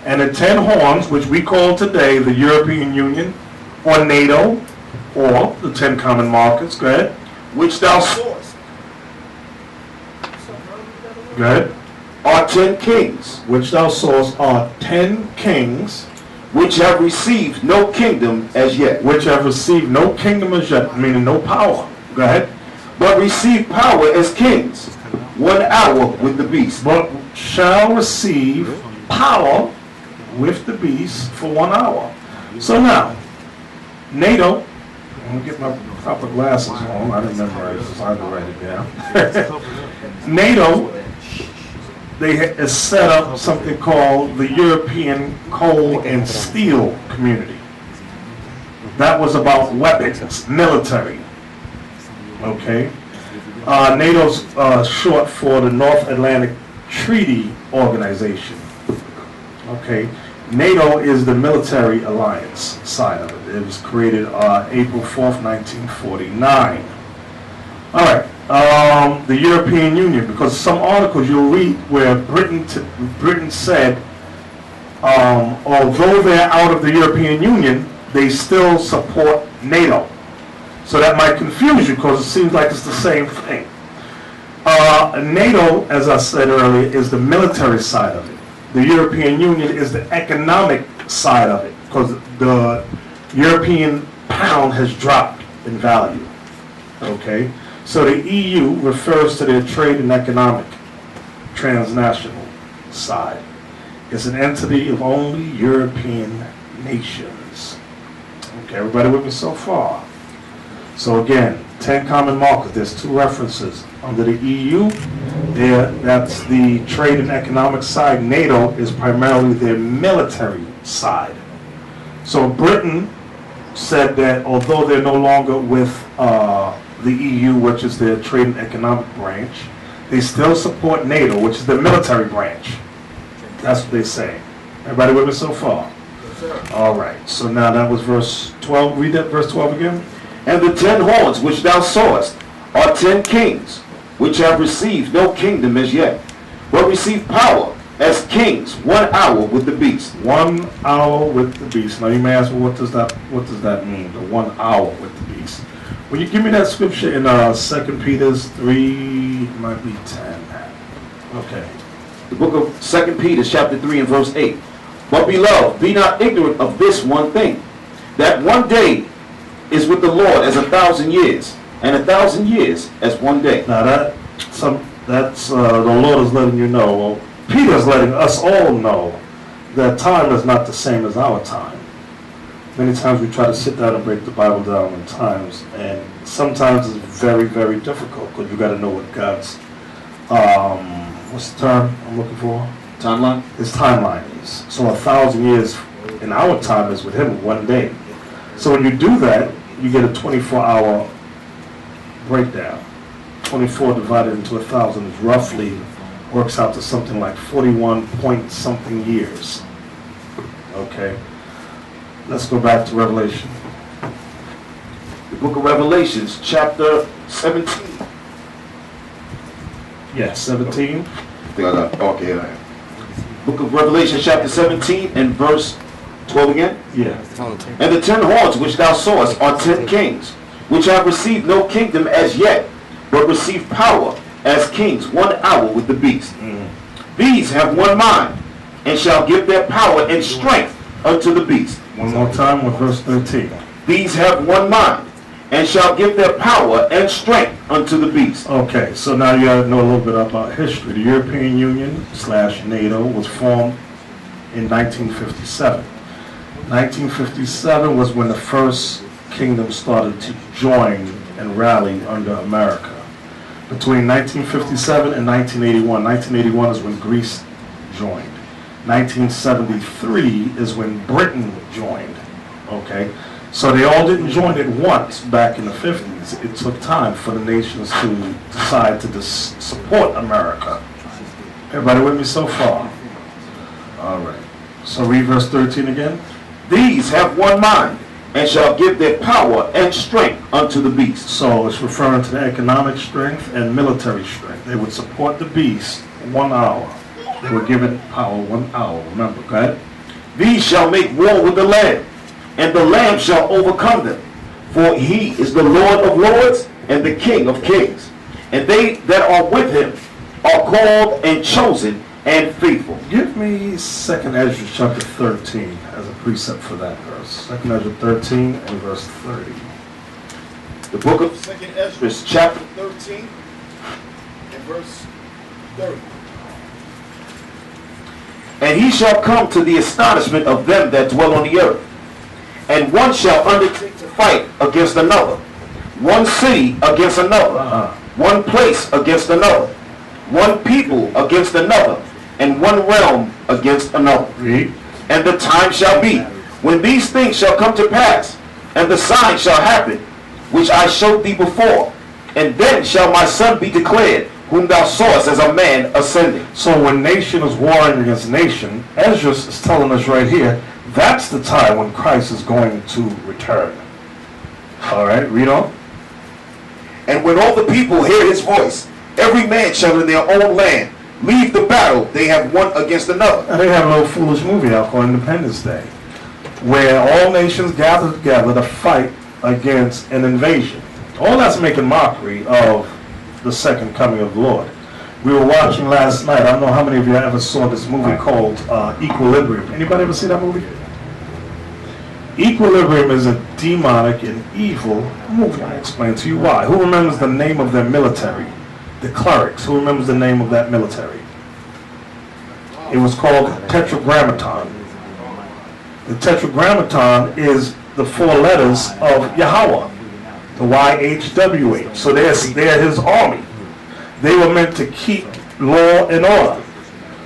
and the 10 horns, which we call today the European Union, or NATO, or the 10 common markets. Go ahead. Which thou sawest. Go ahead. Are 10 kings. Which thou sawest are 10 kings. Which have received no kingdom as yet. Which have received no kingdom as yet, meaning no power. Go ahead. But receive power as kings 1 hour with the beast. But shall receive power with the beast for 1 hour. So now, NATO, I'm going to get my proper glasses on. I didn't memorize this, I had to write it down. NATO, they has set up something called the European Coal and Steel Community. That was about weapons, military. Okay. NATO's short for the North Atlantic Treaty Organization. Okay. NATO is the military alliance side of it. It was created April 4th, 1949. All right. The European Union, because some articles you'll read where Britain said, although they're out of the European Union, they still support NATO. So that might confuse you because it seems like it's the same thing. NATO, as I said earlier, is the military side of it. The European Union is the economic side of it because the European pound has dropped in value. Okay? So the EU refers to their trade and economic transnational side. It's an entity of only European nations. Okay, everybody with me so far? So again, 10 common markets. There's 2 references. Under the EU, that's the trade and economic side. NATO is primarily their military side. So Britain said that although they're no longer with the EU, which is their trade and economic branch, they still support NATO, which is the military branch. That's what they say. Everybody with me so far? Yes, sir. All right. So now that was verse 12. Read that verse 12 again. And the 10 horns which thou sawest are 10 kings, which have received no kingdom as yet, but receive power as kings 1 hour with the beast. 1 hour with the beast. Now you may ask, well, what does that mean? The 1 hour with the beast. Will you give me that scripture in 2 Peter 3, it might be 10. Okay. The book of 2 Peter chapter 3 and verse 8. But beloved, be not ignorant of this one thing, that one day is with the Lord as 1,000 years, and 1,000 years as one day. Now that's the Lord is letting you know. Well, Peter's letting us all know that time is not the same as our time. Many times we try to sit down and break the Bible down in times, and sometimes it's very, very difficult because you got to know what God's what's the term I'm looking for? Timeline. His timeline is. So 1,000 years in our time is with Him 1 day. So when you do that, you get a 24-hour breakdown. 24 divided into 1,000 is roughly works out to something like 41 point something years. Okay. Let's go back to Revelation. The book of Revelations, chapter 17. Yes, 17. Okay, I am. Book of Revelation, chapter 17, and verse 12 again. Yeah. And the 10 horns which thou sawest are 10 kings, which have received no kingdom as yet, but receive power as kings 1 hour with the beast. These have one mind, and shall give their power and strength unto the beast. One more time with verse 13. These have one mind, and shall give their power and strength unto the beast. Okay, so now you got to know a little bit about history. The European Union / NATO was formed in 1957. 1957 was when the first kingdom started to join and rally under America. Between 1957 and 1981, 1981 is when Greece joined. 1973 is when Britain joined. Okay, so they all didn't join at once back in the 50s. It took time for the nations to decide to support America. Everybody with me so far? All right. So read verse 13 again. These have one mind, and shall give their power and strength unto the beast. So it's referring to the economic strength and military strength. They would support the beast 1 hour. They were given power 1 hour. Remember, go ahead. These shall make war with the Lamb, and the Lamb shall overcome them. For he is the Lord of lords and the King of kings. And they that are with him are called and chosen and faithful. Give me 2nd Ezra chapter 13 as a precept for that verse. 2nd Ezra 13 and verse 30. The book of 2nd Ezra, chapter 13 and verse 30. And he shall come to the astonishment of them that dwell on the earth. And one shall undertake to fight against another, one city against another, one place against another, one people against another, and one realm against another. Read. And the time shall be, when these things shall come to pass, and the sign shall happen, which I showed thee before. And then shall my son be declared, whom thou sawest as a man ascending. So when nation is warring against nation, Ezra is telling us right here, that's the time when Christ is going to return. All right, read on. And when all the people hear his voice, every man shall in their own land leave the battle they have one against another. And they have a little foolish movie out called Independence Day, where all nations gather together to fight against an invasion. All that's making mockery of the second coming of the Lord. We were watching last night, I don't know how many of you ever saw this movie called Equilibrium. Anybody ever see that movie? Equilibrium is a demonic and evil movie. I'll explain to you why. Who remembers the name of their military? The clerics. Who remembers the name of that military? It was called Tetragrammaton. The Tetragrammaton is the 4 letters of Yahweh, the YHWH. So they're his army. They were meant to keep law and order.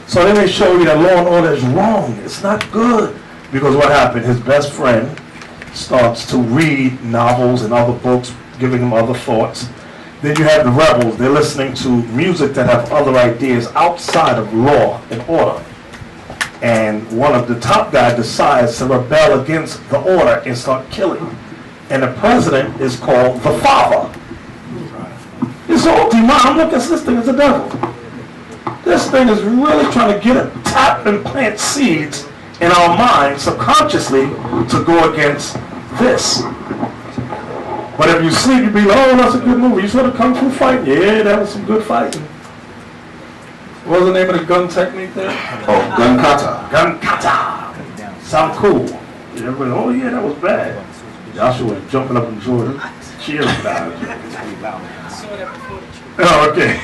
So then they show you that law and order is wrong. It's not good. Because what happened? His best friend starts to read novels and other books, giving him other thoughts. Then you have the rebels. They're listening to music that have other ideas outside of law and order. And one of the top guys decides to rebel against the order and start killing. And the president is called the Father. It's all demon. Look, this thing is the devil. This thing is really trying to get a tap and plant seeds in our minds subconsciously to go against this. But if you sleep, you'd be like, oh, that's a good movie. You saw the Kung Fu fight? Yeah, that was some good fighting. What was the name of the gun technique there? Oh, gun kata. Gun kata. Sound cool. Everybody, oh yeah, that was bad. Joshua was jumping up and Jordan, cheering about it. Oh, okay.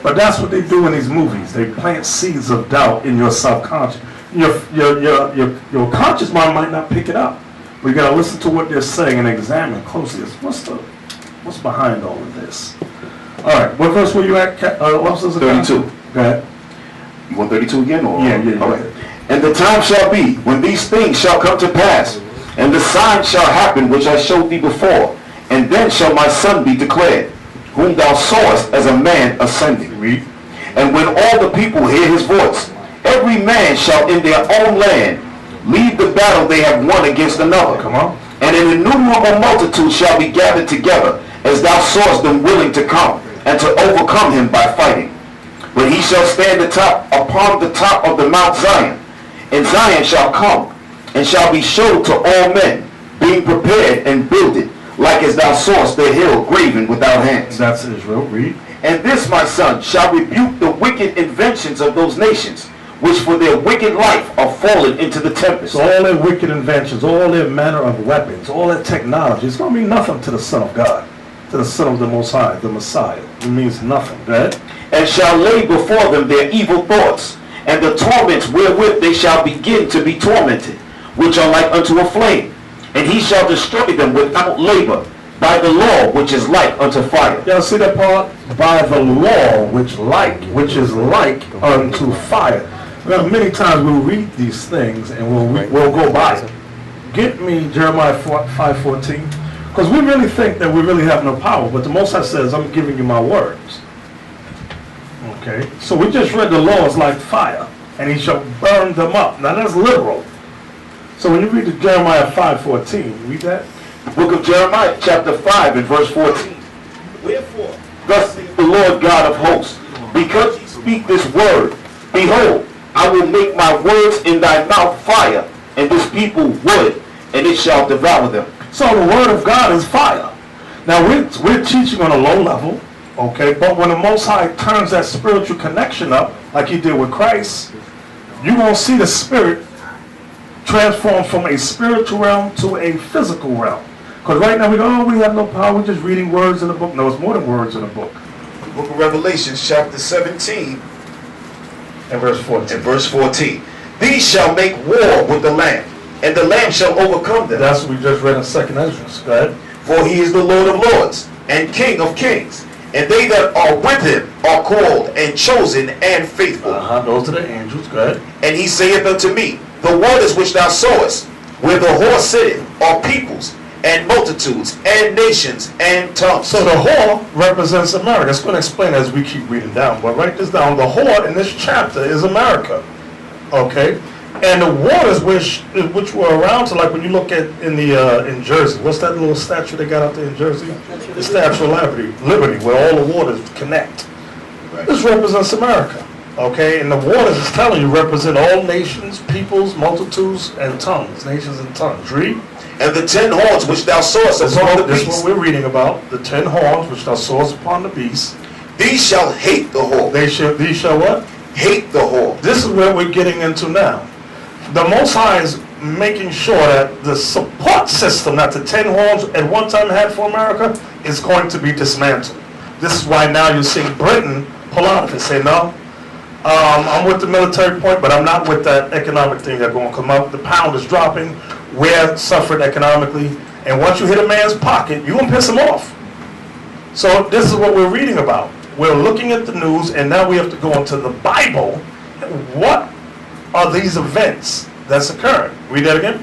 But that's what they do in these movies. They plant seeds of doubt in your subconscious. Your conscious mind might not pick it up. But you gotta listen to what they're saying and examine closely. What's behind all of this? All right, what verse were you at? 32. Go ahead. You want 32 again? Or? Yeah. All right. And the time shall be when these things shall come to pass, and the sign shall happen which I showed thee before, and then shall my son be declared, whom thou sawest as a man ascending. Read. And when all the people hear his voice, every man shall in their own land leave the battle they have won against another. Come on. And an innumerable multitude shall be gathered together, as thou sawest them willing to come, and to overcome him by fighting. But he shall stand upon the top of the Mount Zion, and Zion shall come, and shall be showed to all men, being prepared and builded, like as thou sawest the hill graven without hands. That's Israel. Read. And this, my son, shall rebuke the wicked inventions of those nations, which for their wicked life are fallen into the tempest. So all their wicked inventions, all their manner of weapons, all their technology, it's going to mean nothing to the Son of God, to the Son of the Most High, the Messiah. It means nothing. Go ahead. And shall lay before them their evil thoughts, and the torments wherewith they shall begin to be tormented, which are like unto a flame. And he shall destroy them without labor, by the law which is like unto fire. Y'all see that part? By the law which is like unto fire. Well, many times we'll read these things and we'll go by it. Get me Jeremiah 5:14, because we really think that we really have no power, but the Most High says, I'm giving you my words. Okay, so we just read the laws like fire, and he shall burn them up. Now that's literal. So when you read the Jeremiah 5:14, read that. The book of Jeremiah, chapter 5 and verse 14. Wherefore, Thus saith the Lord God of hosts, because you speak this word, behold, I will make my words in thy mouth fire, and this people wood, and it shall devour them. So the word of God is fire. Now we're teaching on a low level, okay, but when the Most High turns that spiritual connection up, like he did with Christ, you're going to see the spirit transform from a spiritual realm to a physical realm. Because right now we go, oh, we have no power, we're just reading words in the book. No, it's more than words in the book. The book of Revelations, chapter 17, And verse 14. and verse 14. These shall make war with the Lamb, and the Lamb shall overcome them. That's what we just read in 2nd Ezra. Go ahead. For he is the Lord of lords, and King of kings. And they that are with him are called, and chosen, and faithful. Those are the angels. Go ahead. And he saith unto me, the waters which thou sawest, where the whore sitteth, are peoples, and multitudes, and nations, and tongues. So the whore represents America. It's going to explain as we keep reading down. But write this down. The whore in this chapter is America. Okay? And the waters which were around, so like when you look at in Jersey, what's that little statue they got out there in Jersey? The Statue of Liberty, where all the waters connect. This represents America. Okay? And the waters is telling you represent all nations, peoples, multitudes, and tongues. Nations and tongues. Read. And the 10 horns which thou sawest upon the This is beast, what we're reading about. The 10 horns which thou sawest upon the beast. these shall hate the whore. These shall what? Hate the whore. This is where we're getting into now. The Most High is making sure that the support system that the 10 horns at one time had for America is going to be dismantled. This is why now you're seeing Britain pull out of it, say, no, I'm with the military point, but I'm not with that economic thing that's going to come up. The pound is dropping. We're suffering economically. And once you hit a man's pocket, you're going to piss him off. So this is what we're reading about. We're looking at the news, and now we have to go into the Bible. What are these events that's occurring? Read that again.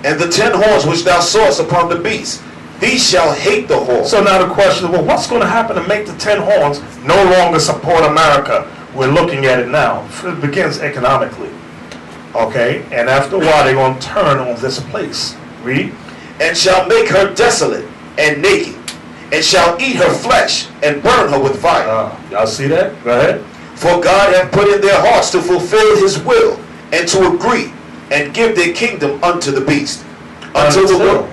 And the 10 horns which thou sawest upon the beast, these shall hate the whore. So now the question is, well, what's going to happen to make the 10 horns no longer support America? We're looking at it now. It begins economically. Okay? And after a while, they're going to turn on this place. Read. And shall make her desolate and naked, and shall eat her flesh, and burn her with fire. Y'all see that? Go ahead. For God hath put in their hearts to fulfill his will, and to agree, and give their kingdom unto the beast. Until,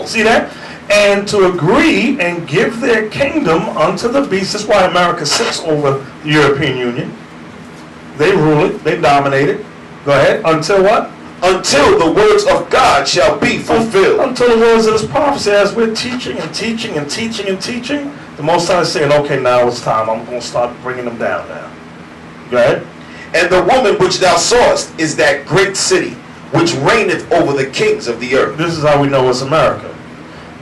see that? And to agree and give their kingdom unto the beast. That's why America sits over the European Union. They rule it. They dominate it. Go ahead. Until what? Until the words of God shall be fulfilled. Until the words of this prophecy, as we're teaching and teaching and teaching and teaching, the Most High is saying, okay, now it's time. I'm going to start bringing them down now. Go ahead. And the woman which thou sawest is that great city, which reigneth over the kings of the earth. This is how we know it's America.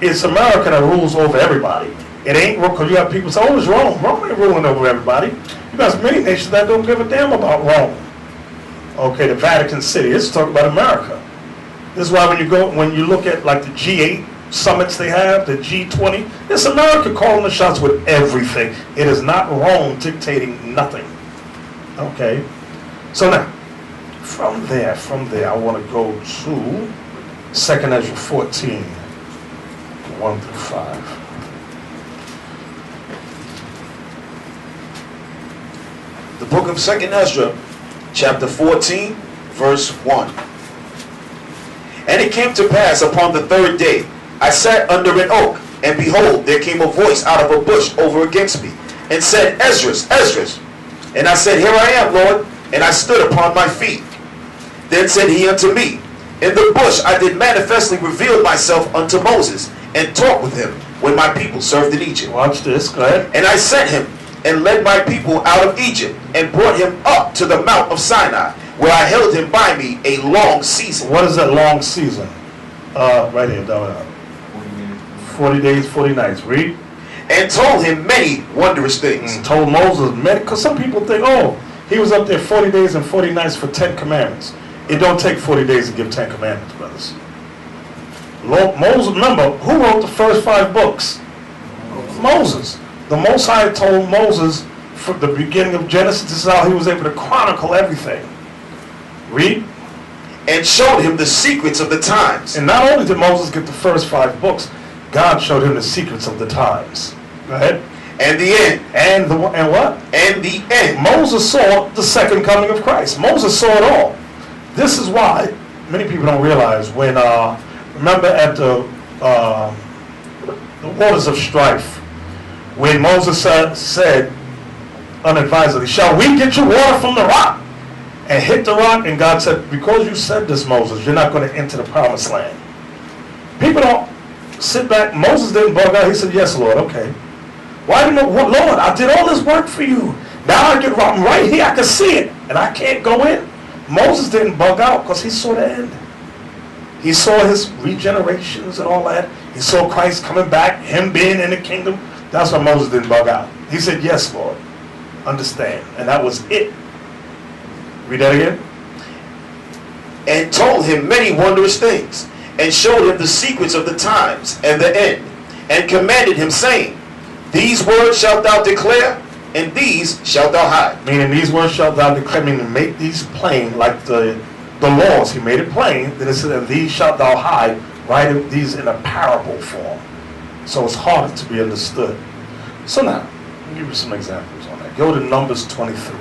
It's America that rules over everybody. It ain't, because you have people say, oh, it's Rome. Rome ain't ruling over everybody. You got many nations that don't give a damn about Rome. Okay, the Vatican City. This is talking about America. This is why when you look at like the G8 summits they have, the G20, it's America calling the shots with everything. It is not Rome dictating nothing. Okay, so now from there, I want to go to 2nd Ezra 14, 1 through 5. The book of 2nd Ezra, chapter 14, verse 1. And it came to pass upon the 3rd day, I sat under an oak, and behold, there came a voice out of a bush over against me, and said, Esdras, Esdras. And I said, Here I am, Lord. And I stood upon my feet. Then said he unto me, In the bush I did manifestly reveal myself unto Moses, and talk with him, when my people served in Egypt. Watch this, go ahead. And I sent him, and led my people out of Egypt, and brought him up to the mount of Sinai, where I held him by me a long season. What is that long season? Right here, down 40 days, 40 nights. Read. And told him many wondrous things. Told Moses many, because some people think, oh, he was up there 40 days and 40 nights for 10 commandments. It don't take 40 days to give 10 commandments, brothers. Moses, remember, who wrote the first 5 books? Moses. The Most High told Moses from the beginning of Genesis, this is how he was able to chronicle everything. Read. And showed him the secrets of the times. And not only did Moses get the first 5 books, God showed him the secrets of the times. Go ahead. and the end. And what? And the end. Moses saw the second coming of Christ. Moses saw it all. This is why many people don't realize when, remember at the waters of strife, when Moses said unadvisedly, shall we get you water from the rock? And hit the rock, and God said, because you said this, Moses, you're not going to enter the promised land. People don't sit back. Moses didn't bug out. He said, yes, Lord, okay. Why didn't Lord, I did all this work for you. Now I'm right here, I can see it, and I can't go in. Moses didn't bug out because he saw the end. He saw his regenerations and all that. He saw Christ coming back, him being in the kingdom. That's why Moses didn't bug out. He said, yes, Lord, understand. And that was it. Read that again. And told him many wondrous things, and showed him the secrets of the times and the end, and commanded him, saying, these words shalt thou declare, and these shalt thou hide. Meaning these words shalt thou declare, meaning make these plain, like the laws. He made it plain. Then it said, and these shalt thou hide, write these in a parable form. So it's harder to be understood. So now, I'll give you some examples on that. Go to Numbers 23.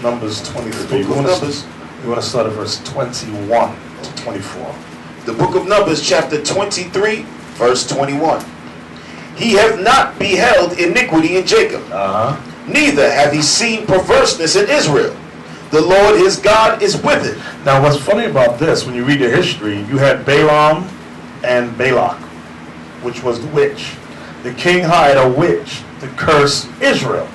Numbers 23. We want to start at verse 21 to 24. The book of Numbers, chapter 23, verse 21. He hath not beheld iniquity in Jacob, neither hath he seen perverseness in Israel. The Lord his God is with it. Now what's funny about this, when you read the history, you had Balaam and Balak, which was the witch. The king hired a witch to curse Israel.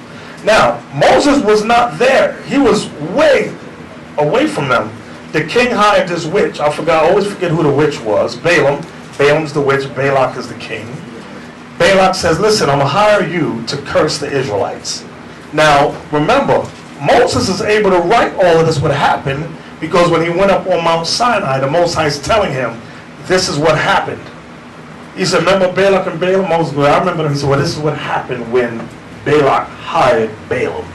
Now, Moses was not there. He was way away from them. The king hired this witch. I always forget who the witch was. Balaam. Balaam's the witch. Balak is the king. Balak says, listen, I'm going to hire you to curse the Israelites. Now, remember, Moses is able to write all of this what happened because when he went up on Mount Sinai, the Most High is telling him, this is what happened. He said, remember Balak and Balaam? Moses goes, I remember them. He said, well, this is what happened when Balak hired Balaam.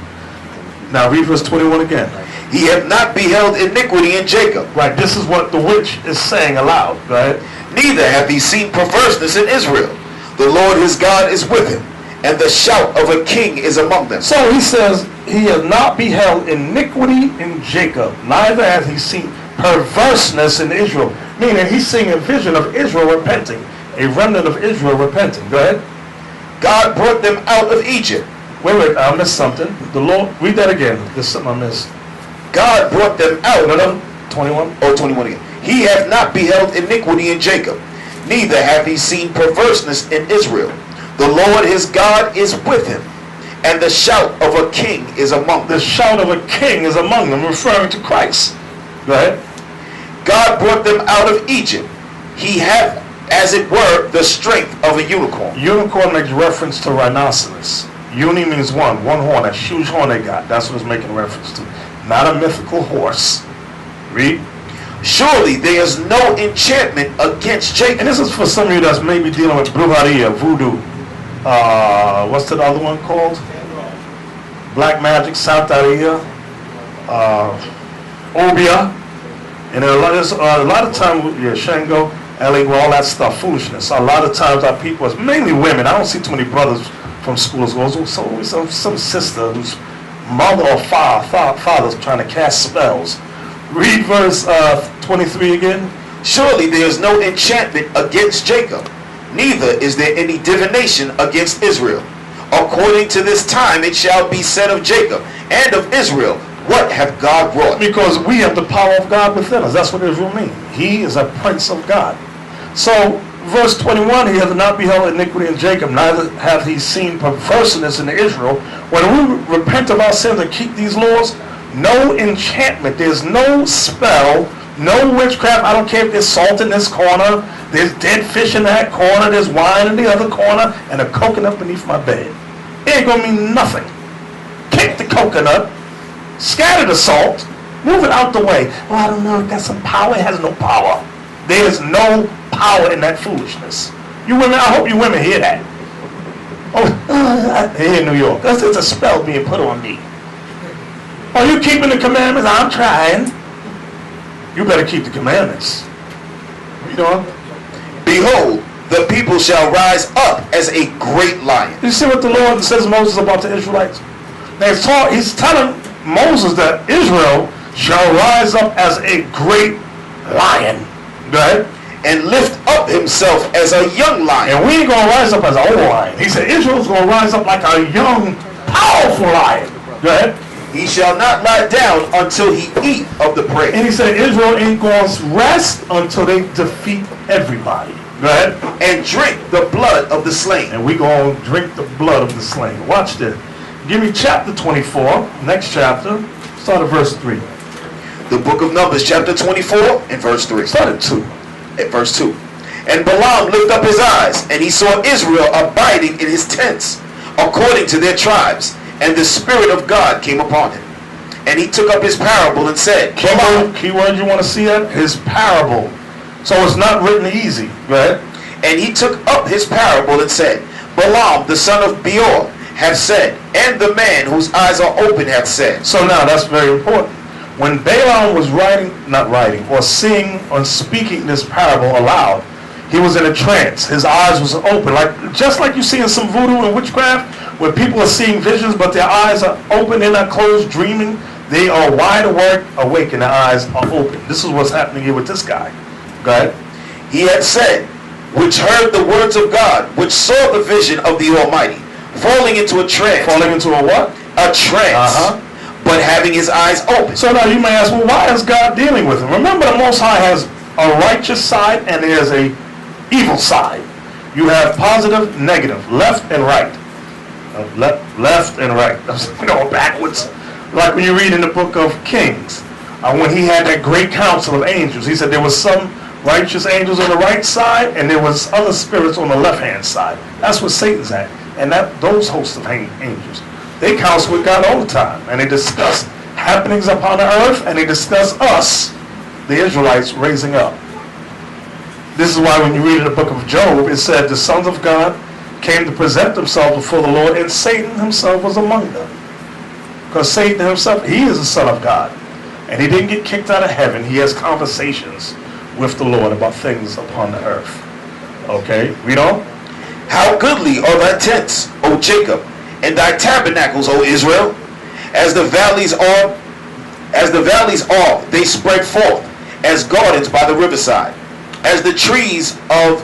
Now read verse 21 again. He hath not beheld iniquity in Jacob. Right, this is what the witch is saying aloud, right? Neither hath he seen perverseness in Israel. The Lord his God is with him, and the shout of a king is among them. So he says, he has not beheld iniquity in Jacob, neither hath he seen perverseness in Israel. Meaning he's seeing a vision of Israel repenting, a remnant of Israel repenting. Go ahead. God brought them out of Egypt. Wait, I missed something. The Lord, read that again. There's something I missed. God brought them out. No, 21. Oh, 21 again. He hath not beheld iniquity in Jacob, neither hath he seen perverseness in Israel. The Lord his God is with him, and the shout of a king is among them. The shout of a king is among them, referring to Christ. Go ahead. God brought them out of Egypt. He hath, as it were, the strength of a unicorn. Unicorn makes reference to rhinoceros. Uni means one horn, that huge horn they got. That's what it's making reference to. Not a mythical horse. Read. Surely there is no enchantment against Jacob. And this is for some of you that's maybe dealing with brujeria, voodoo. What's the other one called? Black magic, Santeria, Obia. And a lot of times, Shango, Eligua, all that stuff, foolishness. A lot of times our people, it's mainly women. I don't see too many brothers from schools. There's always some sister whose mother or father's trying to cast spells. Read verse 23 again. Surely there is no enchantment against Jacob, neither is there any divination against Israel. According to this time it shall be said of Jacob and of Israel, what hath God wrought? Because we have the power of God within us. That's what Israel means. He is a prince of God. So, verse 21, he hath not beheld iniquity in Jacob, neither hath he seen perverseness in Israel. When we repent of our sins and keep these laws, no enchantment, there's no spell, no witchcraft. I don't care if there's salt in this corner, there's dead fish in that corner, there's wine in the other corner, and a coconut beneath my bed. It ain't gonna mean nothing. Kick the coconut, scatter the salt, move it out the way. Oh, I don't know, it got some power. It has no power. There's no power in that foolishness. You women, I hope you women hear that. Oh, here in New York, it's a spell being put on me. Are you keeping the commandments? I'm trying. You better keep the commandments. You know? Behold, the people shall rise up as a great lion. You see what the Lord says to Moses about the Israelites? Now he's telling Moses that Israel shall rise up as a great lion. Right? And lift up himself as a young lion. And we ain't going to rise up as an old lion. He said Israel's going to rise up like a young, powerful lion. Go ahead. He shall not lie down until he eat of the prey. And he said Israel ain't going to rest until they defeat everybody. Go ahead. And drink the blood of the slain. And we going to drink the blood of the slain. Watch this. Give me chapter 24, next chapter. Start at verse 3. The book of Numbers, chapter 24, and verse 3. Start at 2. At verse 2. And Balaam lifted up his eyes, and he saw Israel abiding in his tents, according to their tribes. And the Spirit of God came upon him. And he took up his parable and said, Key word you want to see that? His parable. So it's not written easy. Go ahead. And he took up his parable and said, Balaam, the son of Beor, hath said, and the man whose eyes are open hath said. So now that's very important. When Balaam was speaking this parable aloud, he was in a trance. His eyes was open, just like you see in some voodoo and witchcraft, where people are seeing visions, but their eyes are open, they're not closed, dreaming. They are wide awake, and their eyes are open. This is what's happening here with this guy. Go ahead. He had said, which heard the words of God, which saw the vision of the Almighty, falling into a trance. Falling into a what? A trance. But having his eyes open. So now you may ask, well, why is God dealing with him? Remember, the Most High has a righteous side and there's a evil side. You have positive, negative, left and right. Left and right. Backwards. Like when you read in the book of Kings, when he had that great council of angels, he said there was some righteous angels on the right side and there was other spirits on the left-hand side. That's what Satan's at. And those hosts of angels, they counsel with God all the time, and they discuss happenings upon the earth, and they discuss us, the Israelites, raising up. This is why when you read in the book of Job, it said the sons of God came to present themselves before the Lord, and Satan himself was among them. Because Satan himself, he is the son of God, and he didn't get kicked out of heaven. He has conversations with the Lord about things upon the earth. Okay, read on. How goodly are thy tents, O Jacob, and thy tabernacles, O Israel. As the valleys are, they spread forth, as gardens by the riverside, as the trees of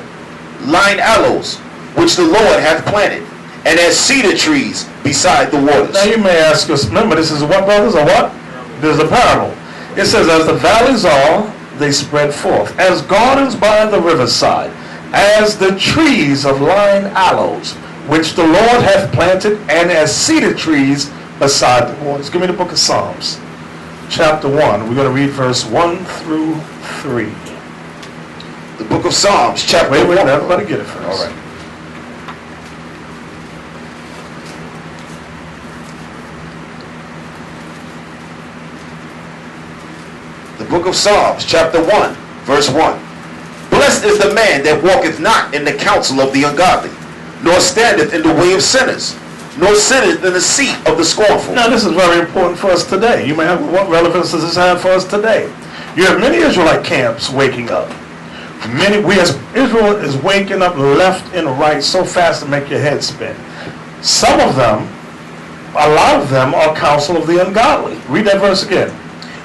line aloes, which the Lord hath planted, and as cedar trees beside the waters. Now you may ask us, remember, this is what, brothers, or what? This is a parable. It says, as the valleys are, they spread forth, as gardens by the riverside, as the trees of line aloes, which the Lord hath planted, and as cedar trees beside the waters. Give me the book of Psalms, chapter 1. We're going to read verse 1 through 3. The book of Psalms, chapter 1. Wait, everybody get it first. All right. The book of Psalms, chapter 1, verse 1. Blessed is the man that walketh not in the counsel of the ungodly, nor standeth in the way of sinners, nor sitteth in the seat of the scornful. Now this is very important for us today. You may have, what relevance does this have for us today? You have many Israelite camps waking up. Israel is waking up left and right so fast to make your head spin. Some of them, a lot of them, are counsel of the ungodly. Read that verse again.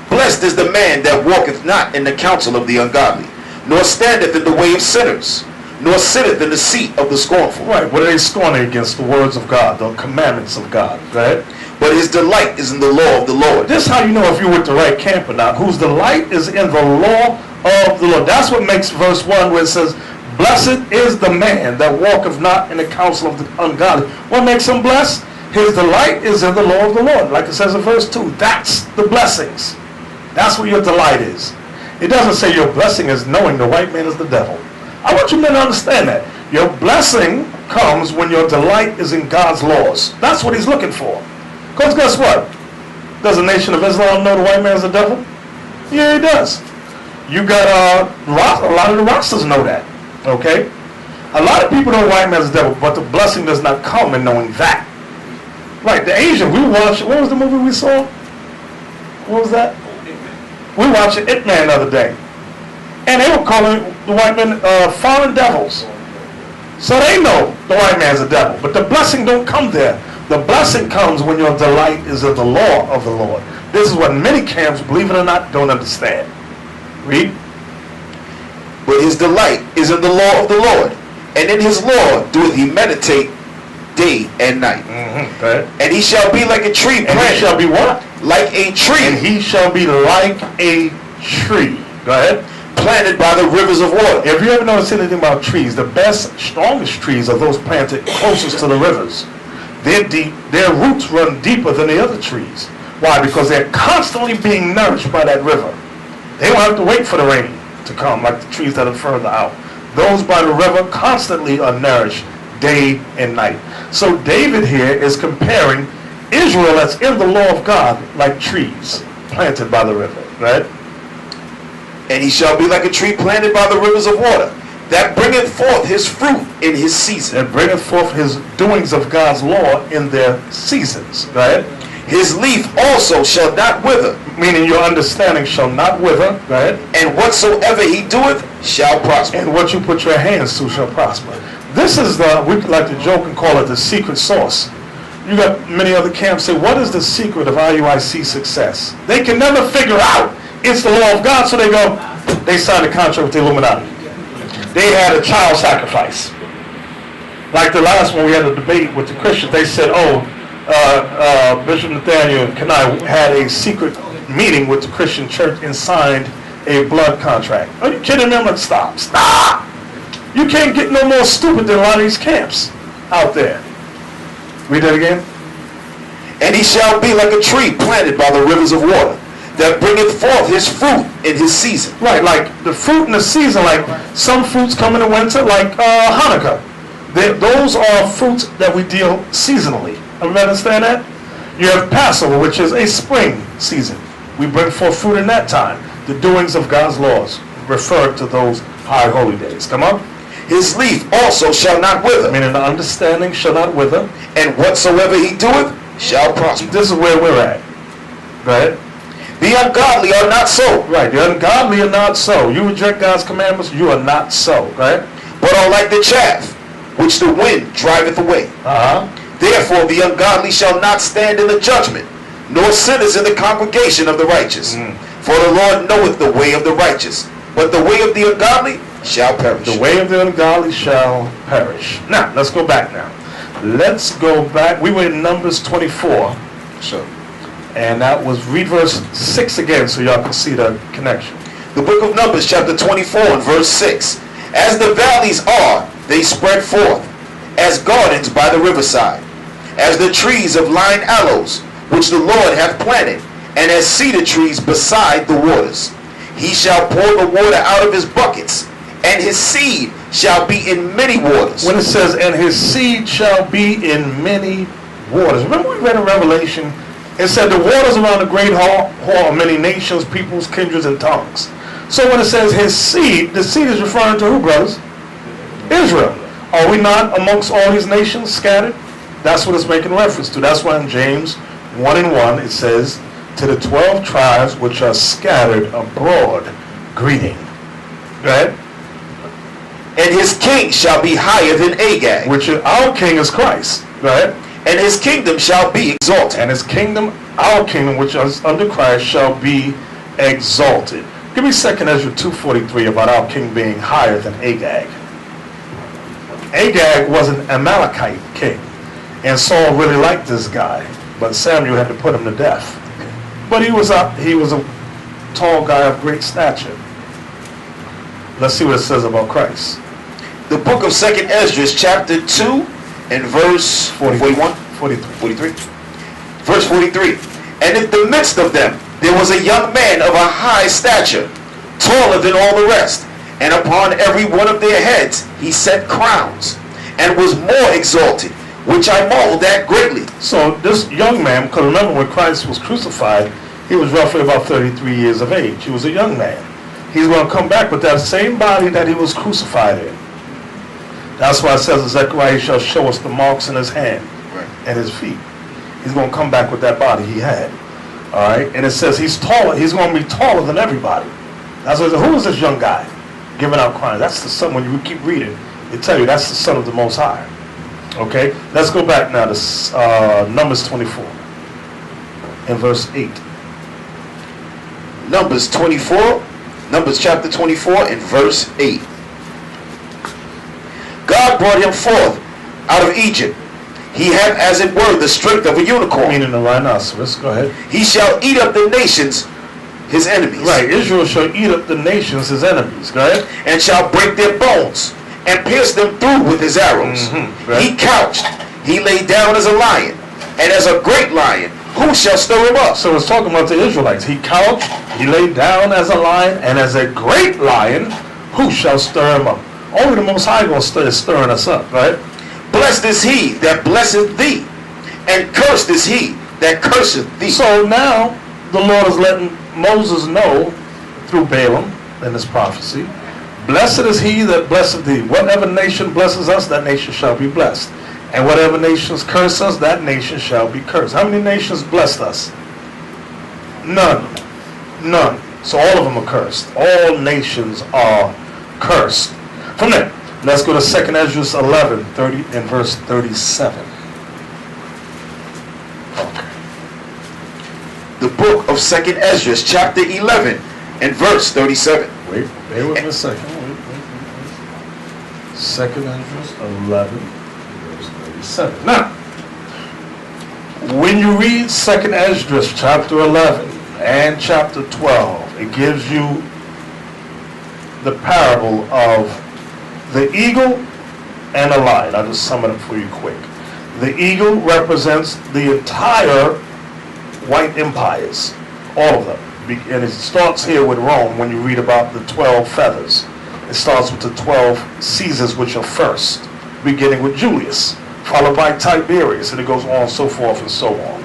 Blessed is the man that walketh not in the counsel of the ungodly, nor standeth in the way of sinners, nor sitteth in the seat of the scornful. Right, what are they scorning against? The words of God, the commandments of God, right? But his delight is in the law of the Lord. This is how you know if you're with the right camp or not. Whose delight is in the law of the Lord. That's what makes verse 1 where it says, blessed is the man that walketh not in the counsel of the ungodly. What makes him blessed? His delight is in the law of the Lord. Like it says in verse 2, that's the blessings. That's what your delight is. It doesn't say your blessing is knowing the white man is the devil. I want you men to understand that. Your blessing comes when your delight is in God's laws. That's what he's looking for. Because guess what? Does the Nation of Islam know the white man is the devil? Yeah, he does. You got a lot of the Rastas know that. Okay? A lot of people know the white man is the devil, but the blessing does not come in knowing that. Right, the Asian, we watched, what was the movie we saw? what was that? We watched It Man the other day. And they were calling the white men foreign devils. So they know the white man's a devil. But the blessing don't come there. The blessing comes when your delight is in the law of the Lord. This is what many camps, believe it or not, don't understand. Read. But his delight is in the law of the Lord, and in his law doeth he meditate day and night. Okay. And he shall be like a tree planted. And he shall be what? Like a tree. And he shall be like a tree. Go ahead. Planted by the rivers of water. If you ever notice anything about trees, the best, strongest trees are those planted closest to the rivers. They're deep. Their roots run deeper than the other trees. Why? Because they're constantly being nourished by that river. They don't have to wait for the rain to come like the trees that are further out. Those by the river constantly are nourished day and night. So David here is comparing Israel that's in the law of God like trees planted by the river, right? And he shall be like a tree planted by the rivers of water, that bringeth forth his fruit in his season. That bringeth forth his doings of God's law in their seasons, right? His leaf also shall not wither. Meaning your understanding shall not wither, right? And whatsoever he doeth shall prosper. And what you put your hands to shall prosper. This is the, we like to joke and call it the secret sauce. You got many other camps say, what is the secret of IUIC success? They can never figure out it's the law of God, so they go, they signed a contract with the Illuminati. They had a child sacrifice. Like the last one we had a debate with the Christians, they said, Bishop Nathanyel and I had a secret meeting with the Christian church and signed a blood contract. Are you kidding me? I'm like, stop. You can't get no more stupid than a lot of these camps out there. Read that again. And he shall be like a tree planted by the rivers of water, that bringeth forth his fruit in his season. Right, like the fruit in the season, like some fruits come in the winter, like Hanukkah. Those are fruits that we deal seasonally. Everybody understand that? You have Passover, which is a spring season. We bring forth fruit in that time. The doings of God's laws refer to those high holy days. Come on. His leaf also shall not wither. Meaning the understanding shall not wither. And whatsoever he doeth shall prosper. This is where we're at. Right? The ungodly are not so. Right. The ungodly are not so. You reject God's commandments, you are not so. Right? But are like the chaff, which the wind driveth away. Therefore the ungodly shall not stand in the judgment, nor sinners in the congregation of the righteous. For the Lord knoweth the way of the righteous, but the way of the ungodly shall perish. The way of the ungodly shall perish. Now, let's go back now. Let's go back. We were in Numbers 24. Sure. And that was, read verse 6 again so y'all can see the connection. The book of Numbers chapter 24 and verse 6. As the valleys are, they spread forth, as gardens by the riverside, as the trees of line aloes, which the Lord hath planted, and as cedar trees beside the waters. He shall pour the water out of his buckets, and his seed shall be in many waters. When it says, and his seed shall be in many waters. Remember we read in Revelation, it said the waters around the great hall are many nations, peoples, kindreds, and tongues. So when it says his seed, the seed is referring to who, brothers? Israel. Are we not amongst all these nations scattered? That's what it's making reference to. That's why in James 1:1 it says, to the 12 tribes which are scattered abroad, greeting. Right? And his king shall be higher than Agag. Which is, our king is Christ. Right? And his kingdom shall be exalted. And his kingdom, our kingdom, which is under Christ, shall be exalted. Give me 2 Ezra 2:43 about our king being higher than Agag. Agag was an Amalekite king. And Saul really liked this guy. But Samuel had to put him to death. But he was a tall guy of great stature. Let's see what it says about Christ. The book of 2 Ezra chapter 2 and verse 41? 43. Verse 43. And in the midst of them there was a young man of a high stature, taller than all the rest, and upon every one of their heads he set crowns, and was more exalted, which I marveled at greatly. So this young man, because remember when Christ was crucified, he was roughly about 33 years of age. He was a young man. He's going to come back with that same body that he was crucified in. That's why it says in Zechariah, he shall show us the marks in his hand and his feet. He's going to come back with that body he had. All right, and it says he's taller. He's going to be taller than everybody. That's what. Who is this young guy giving out crowns? That's the son. When you keep reading, they tell you that's the son of the Most High. Okay, let's go back now to Numbers 24 in verse 8. Numbers 24, Numbers chapter 24 and verse 8. God brought him forth out of Egypt. He had as it were the strength of a unicorn. Meaning the rhinoceros. Go ahead. He shall eat up the nations, his enemies. Right, Israel shall eat up the nations, his enemies. Go ahead. And shall break their bones and pierce them through with his arrows. Right. He couched, he lay down as a lion, and as a great lion. Who shall stir him up? So it's talking about the Israelites. He couched, he lay down as a lion, and as a great lion, who shall stir him up? Only the Most High is stirring us up, right? Blessed is he that blesseth thee, and cursed is he that curseth thee. So now the Lord is letting Moses know through Balaam in this prophecy, blessed is he that blesseth thee. Whatever nation blesses us, that nation shall be blessed. And whatever nations curse us, that nation shall be cursed. How many nations blessed us? None. None. So all of them are cursed. All nations are cursed. From there, let's go to 2nd Ezra 11, 30 and verse 37. Okay. The book of 2nd Ezra, chapter 11 and verse 37. Wait, bear with me a second. Wait. 2nd Ezra 11, verse 37. Now, when you read 2nd Ezra chapter 11 and chapter 12, it gives you the parable of the eagle and a lion. I'll just sum it up for you quick. The eagle represents the entire white empires, all of them. And it starts here with Rome when you read about the 12 feathers. It starts with the 12 Caesars, which are first, beginning with Julius, followed by Tiberius, and it goes on, so forth and so on.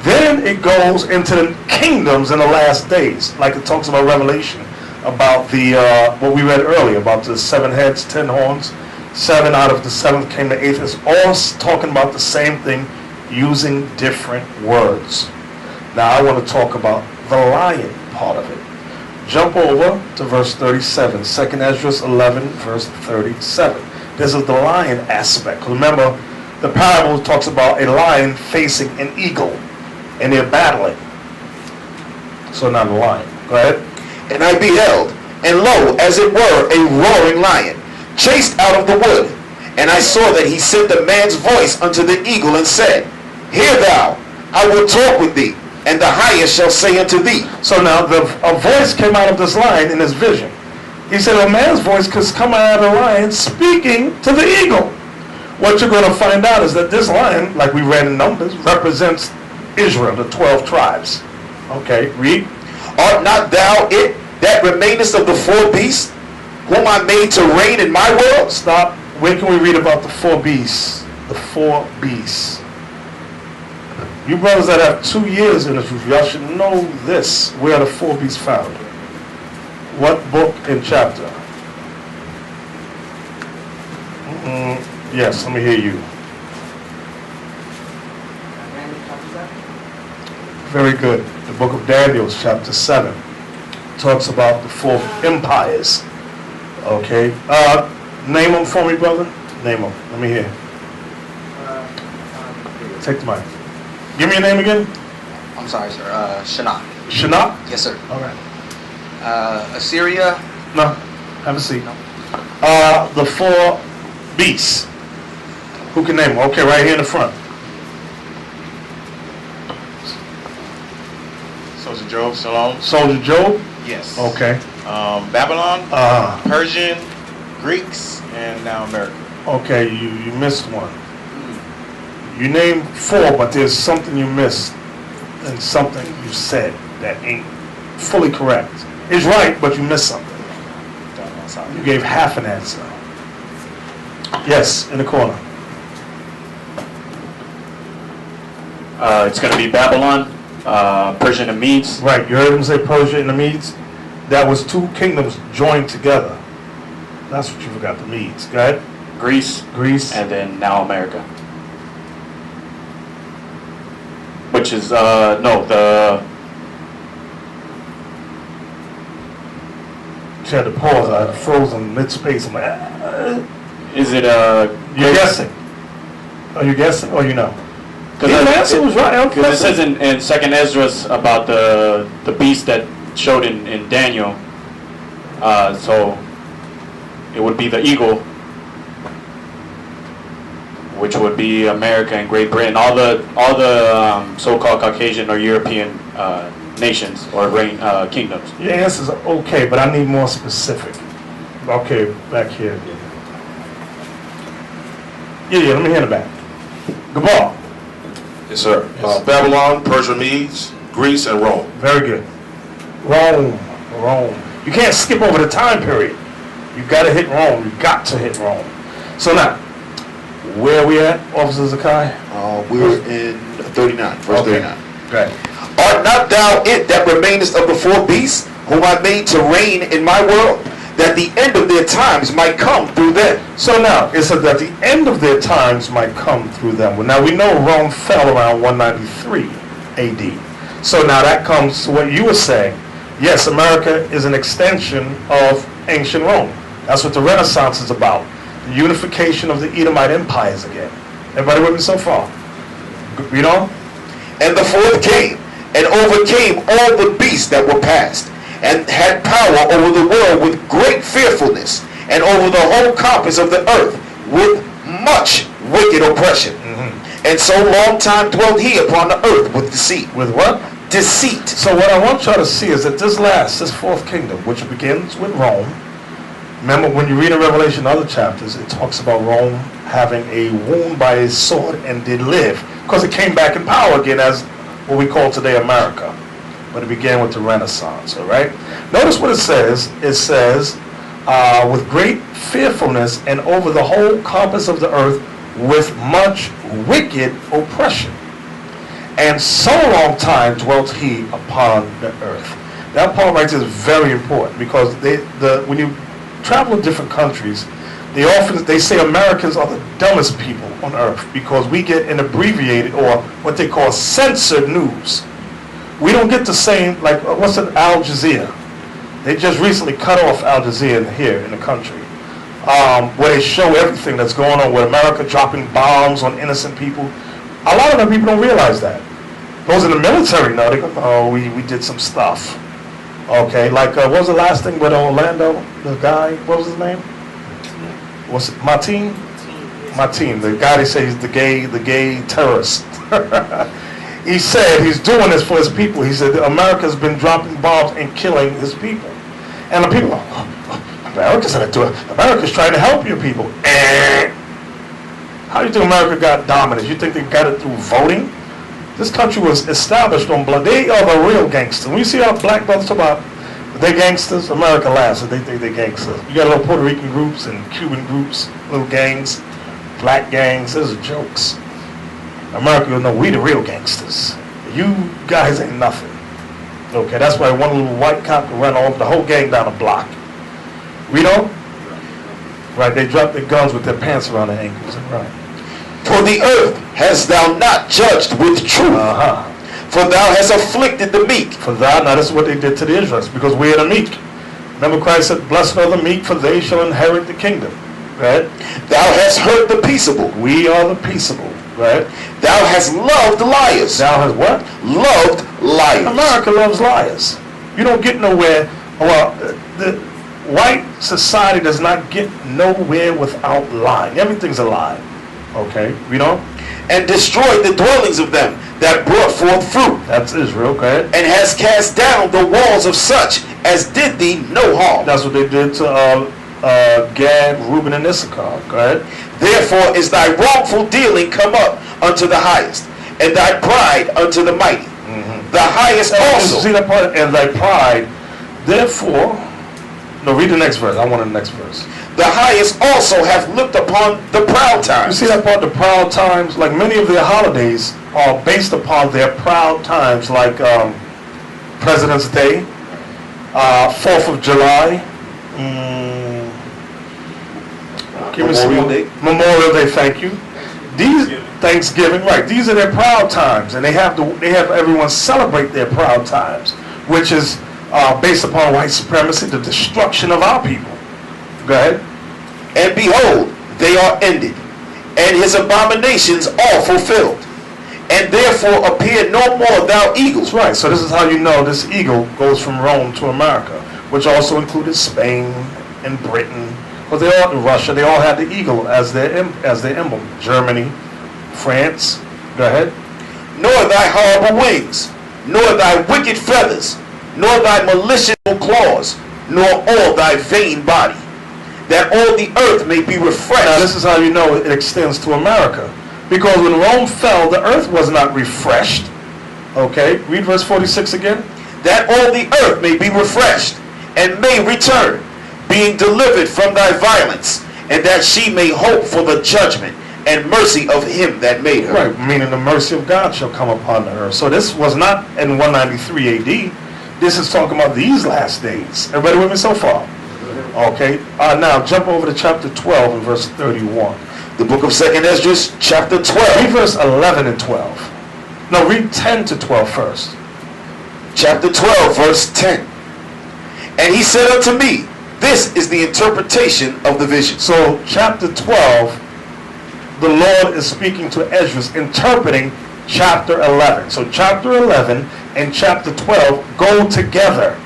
Then it goes into the kingdoms in the last days, like it talks about Revelation, about the what we read earlier, about the 7 heads, 10 horns, 7 out of the 7th came the 8th. It's all talking about the same thing, using different words. Now I want to talk about the lion part of it. Jump over to verse 37, 2nd Ezra 11, verse 37. This is the lion aspect. Remember, the parable talks about a lion facing an eagle, and they're battling. So now the lion. Go ahead. And I beheld, and lo, as it were, a roaring lion, chased out of the wood. And I saw that he sent a man's voice unto the eagle, and said, Hear thou, I will talk with thee, and the highest shall say unto thee. So now a voice came out of this lion in his vision. He said a man's voice could come out of the lion speaking to the eagle. What you're going to find out is that this lion, like we read in Numbers, represents Israel, the 12 tribes. Okay, read. Art not thou it that remainest of the 4 beasts, whom I made to reign in my world? Stop. Where can we read about the 4 beasts? The 4 beasts. You brothers that have 2 years in the truth, y'all should know this. Where are the 4 beasts found? What book and chapter? Yes, let me hear you. Very good. The book of Daniel, chapter 7, talks about the 4 empires. Okay. Name them for me, brother. Name them. Let me hear. Take the mic. Give me your name again. I'm sorry, sir. Shinnah. Shinnah? Yes, sir. All right. Assyria. No. Have a seat. No. The 4 beasts. Who can name them? Okay, right here in the front. Soldier Job, Shalom. Soldier Job? Yes. Okay. Babylon, Persian, Greeks, and now America. Okay, you missed one. You named 4, but there's something you missed and something you said that ain't fully correct. It's right, but you missed something. You gave half an answer. Yes, in the corner. It's going to be Babylon, Persian and Medes. Right, you heard him say Persia and the Medes? That was 2 kingdoms joined together. That's what you forgot, the Medes. Go ahead. Greece, and then now America. Which is, no, She had to pause. I froze in mid-space. I'm like, Is it you're guessing. Are you guessing or you know? Because The answer was right. Because it says in Second Esdras about the beast that showed in Daniel. So it would be the eagle, which would be America and Great Britain, all the so-called Caucasian or European nations or kingdoms. Your answer's okay, but I need more specific. Okay, back here. Yeah, let me hear the back. Gabar. Yes, sir. Yes. Babylon, Persia, Medes, Greece, and Rome. Very good. Rome. You can't skip over the time period. You got to hit Rome. You got to hit Rome. So now, where are we at, Officer Zakai? We're in 39, verse 39. Okay. Art not thou it that remainest of the four beasts, whom I made to reign in my world, that the end of their times might come through them? So now, it says that the end of their times might come through them. Well, now, we know Rome fell around 193 AD. So now that comes to what you were saying. Yes, America is an extension of ancient Rome. That's what the Renaissance is about. The unification of the Edomite empires again. Everybody with me so far? You know? And the fourth came, and overcame all the beasts that were past, and had power over the world with great fearfulness, and over the whole compass of the earth with much wicked oppression. And so long time dwelt he upon the earth with deceit. With what? Deceit. So what I want y'all to see is that this fourth kingdom, which begins with Rome. Remember, when you read in Revelation other chapters, it talks about Rome having a wound by his sword and did live, because it came back in power again as what we call today America. But it began with the Renaissance, all right? Notice what it says. It says, with great fearfulness and over the whole compass of the earth with much wicked oppression. And so long time dwelt he upon the earth. That part right there is very important, because when you travel to different countries, they say Americans are the dumbest people on earth, because we get an abbreviated or what they call censored news. We don't get the same, like, what's it, Al Jazeera? They just recently cut off Al Jazeera here in the country, where they show everything that's going on with America dropping bombs on innocent people. A lot of them people don't realize that. Those in the military know. They go, oh, we did some stuff. Okay, like, what was the last thing with Orlando? The guy, what was his name? Was it Martin? Martin, the guy they say is the gay terrorist. He said he's doing this for his people. He said America's been dropping bombs and killing his people. And the people, America's going to do it. America's trying to help your people. How do you think America got dominance? You think they got it through voting? This country was established on blood. They are the real gangsters. When you see our black brothers talk about they gangsters, America laughs and they think they're gangsters. You got little Puerto Rican groups and Cuban groups, little gangs, black gangs. Those are jokes. America will know we the real gangsters. You guys ain't nothing. Okay, that's why one little white cop can run off the whole gang down a block. We don't? Right, they drop their guns with their pants around their ankles. Right. For the earth hast thou not judged with truth. For thou hast afflicted the meek. For thou, now this is what they did to the Israelites, because we are the meek. Remember Christ said, blessed are the meek, for they shall inherit the kingdom. Right? Thou hast hurt the peaceable. We are the peaceable. Right? Thou hast loved liars. Thou hast what? Loved liars. America loves liars. You don't get nowhere. Well, the white society does not get nowhere without lying. Everything's a lie. Okay, we don't? And destroyed the dwellings of them that brought forth fruit. That's Israel, okay? And has cast down the walls of such as did thee no harm. That's what they did to Gad, Reuben, and Issachar, okay? Therefore is thy wrongful dealing come up unto the highest, and thy pride unto the mighty. The highest also. See that part? And thy pride, therefore, no, read the next verse. I want the next verse. The highest also have looked upon the proud times. You see that part, the proud times? Like many of their holidays are based upon their proud times, like President's Day, 4th of July, Memorial Day, thank you. These Thanksgiving, right? These are their proud times, and they have everyone celebrate their proud times, which is based upon white supremacy, the destruction of our people. Go ahead. And behold, they are ended, and his abominations all fulfilled. And therefore appear no more thou eagles. That's right. So this is how you know this eagle goes from Rome to America, which also included Spain and Britain, because they all, Russia, they all had the eagle as their emblem. Germany, France. Go ahead. Nor thy horrible wings, nor thy wicked feathers, nor thy malicious claws, nor all thy vain body, that all the earth may be refreshed. Now this is how you know it extends to America. Because when Rome fell, the earth was not refreshed. Okay, read verse 46 again. That all the earth may be refreshed, and may return, being delivered from thy violence, and that she may hope for the judgment and mercy of him that made her. Right, meaning the mercy of God shall come upon the earth. So this was not in 193 AD. This is talking about these last days. Everybody with me so far? Okay, now jump over to chapter 12 and verse 31. The book of 2nd Ezra, chapter 12. Read verse 11 and 12. No, read 10 to 12 first. Chapter 12, verse 10. And he said unto me, this is the interpretation of the vision. So chapter 12, the Lord is speaking to Ezra, interpreting chapter 11. So chapter 11 and chapter 12 go together.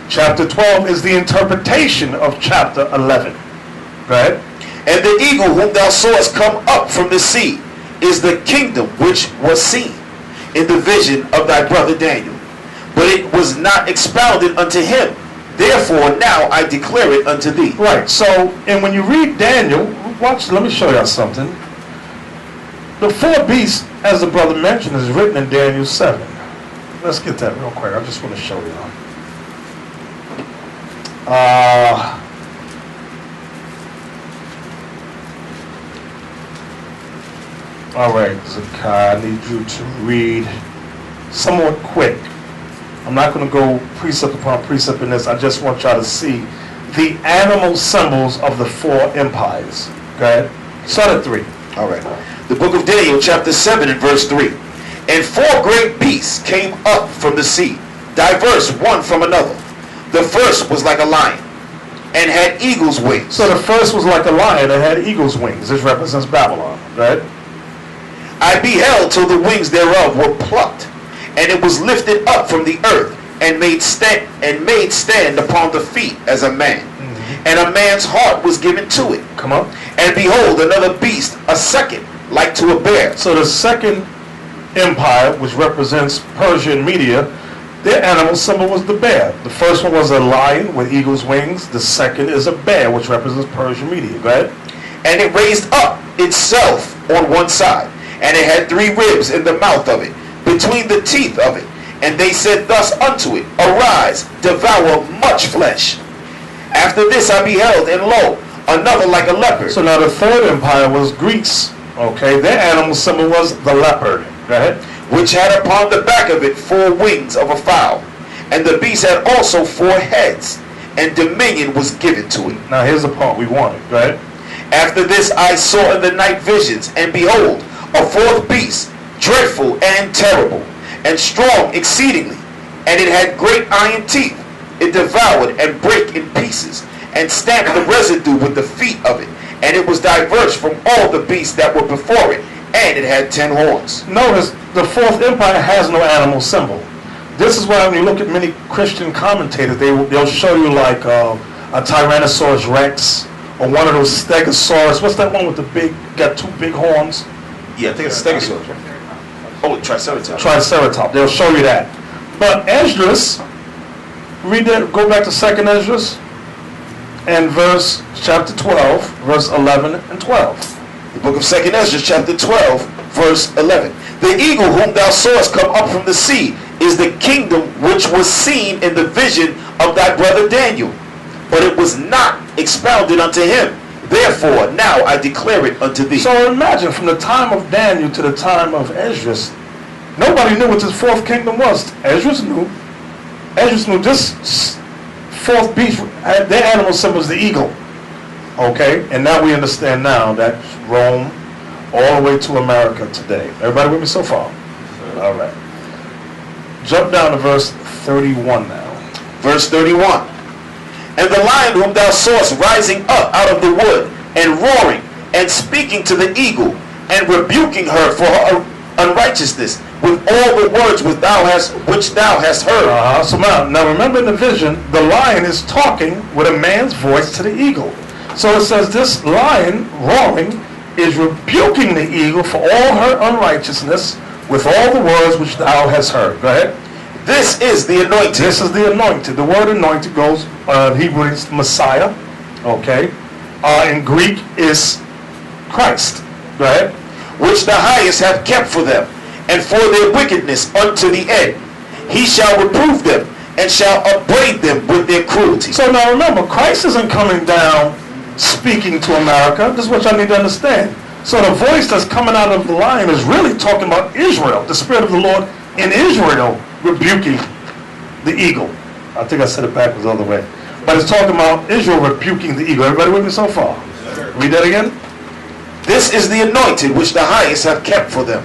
Chapter 12 is the interpretation of chapter 11. Go ahead. And the eagle whom thou sawest come up from the sea is the kingdom which was seen in the vision of thy brother Daniel. But it was not expounded unto him. Therefore now I declare it unto thee. Right, so, and when you read Daniel, watch, let me show you something. The four beasts, as the brother mentioned, is written in Daniel 7. Let's get that real quick. I just want to show you. All right, Zakai, I need you to read somewhat quick. I'm not going to go precept upon precept in this. I just want y'all to see the animal symbols of the four empires. Go ahead. Start at 3. All right. The book of Daniel, chapter 7 and verse 3. And 4 great beasts came up from the sea, diverse one from another. The first was like a lion, and had eagle's wings. So the first was like a lion and had eagle's wings. This represents Babylon, right? I beheld till the wings thereof were plucked, and it was lifted up from the earth, and made stand upon the feet as a man. And a man's heart was given to it. Come on. And behold, another beast, a second, like to a bear. So the second empire, which represents Persia and Media, their animal symbol was the bear. The first one was a lion with eagle's wings. The second is a bear, which represents Persia and Media. Go ahead. And it raised up itself on one side, and it had 3 ribs in the mouth of it, between the teeth of it. And they said thus unto it, Arise, devour much flesh. After this I beheld, and lo, another like a leopard. So now the third empire was Greece. Okay, their animal symbol was the leopard. Go ahead. Which had upon the back of it 4 wings of a fowl. And the beast had also 4 heads, and dominion was given to it. Now here's the part we wanted. Go ahead. After this I saw in the night visions, and behold, a 4th beast, dreadful and terrible, and strong exceedingly, and it had great iron teeth. It devoured and brake in pieces, and stamped the residue with the feet of it, and it was diverse from all the beasts that were before it, and it had 10 horns. Notice the 4th empire has no animal symbol. This is why when you look at many Christian commentators, they'll show you like a Tyrannosaurus Rex, or one of those Stegosaurus. What's that one with the got 2 big horns? Yeah, I think it's Stegosaurus. Oh, Triceratops. Triceratops. They'll show you that. But Esdras, read that. Go back to 2nd Esdras, and chapter 12, verse 11 and 12. The book of 2nd Ezra, chapter 12, verse 11. The eagle whom thou sawest come up from the sea is the kingdom which was seen in the vision of thy brother Daniel, but it was not expounded unto him. Therefore now I declare it unto thee. So imagine from the time of Daniel to the time of Esdras, nobody knew what this 4th kingdom was. Esdras knew. Esdras knew this 4th beast, their animal symbol is the eagle. Okay, and now we understand now that Rome all the way to America today. Everybody with me so far? All right. Jump down to verse 31 now. Verse 31. And the lion whom thou sawest rising up out of the wood, and roaring, and speaking to the eagle, and rebuking her for her unrighteousness, with all the words which thou hast heard. So now remember in the vision, the lion is talking with a man's voice to the eagle. So it says this lion roaring is rebuking the eagle for all her unrighteousness with all the words which thou hast heard. Go ahead. This is the anointed. This is the anointed. The word anointed goes, Hebrew is Messiah. Okay. In Greek is Christ. Go ahead. Which the highest hath kept for them, and for their wickedness unto the end. He shall reprove them, and shall upbraid them with their cruelty. So now remember, Christ isn't coming down speaking to America. This is what y'all need to understand. So the voice that's coming out of the lion is really talking about Israel, the Spirit of the Lord in Israel rebuking the eagle. I think I said it backwards the other way. But it's talking about Israel rebuking the eagle. Everybody with me so far? Read that again. This is the anointed which the highest hath kept for them.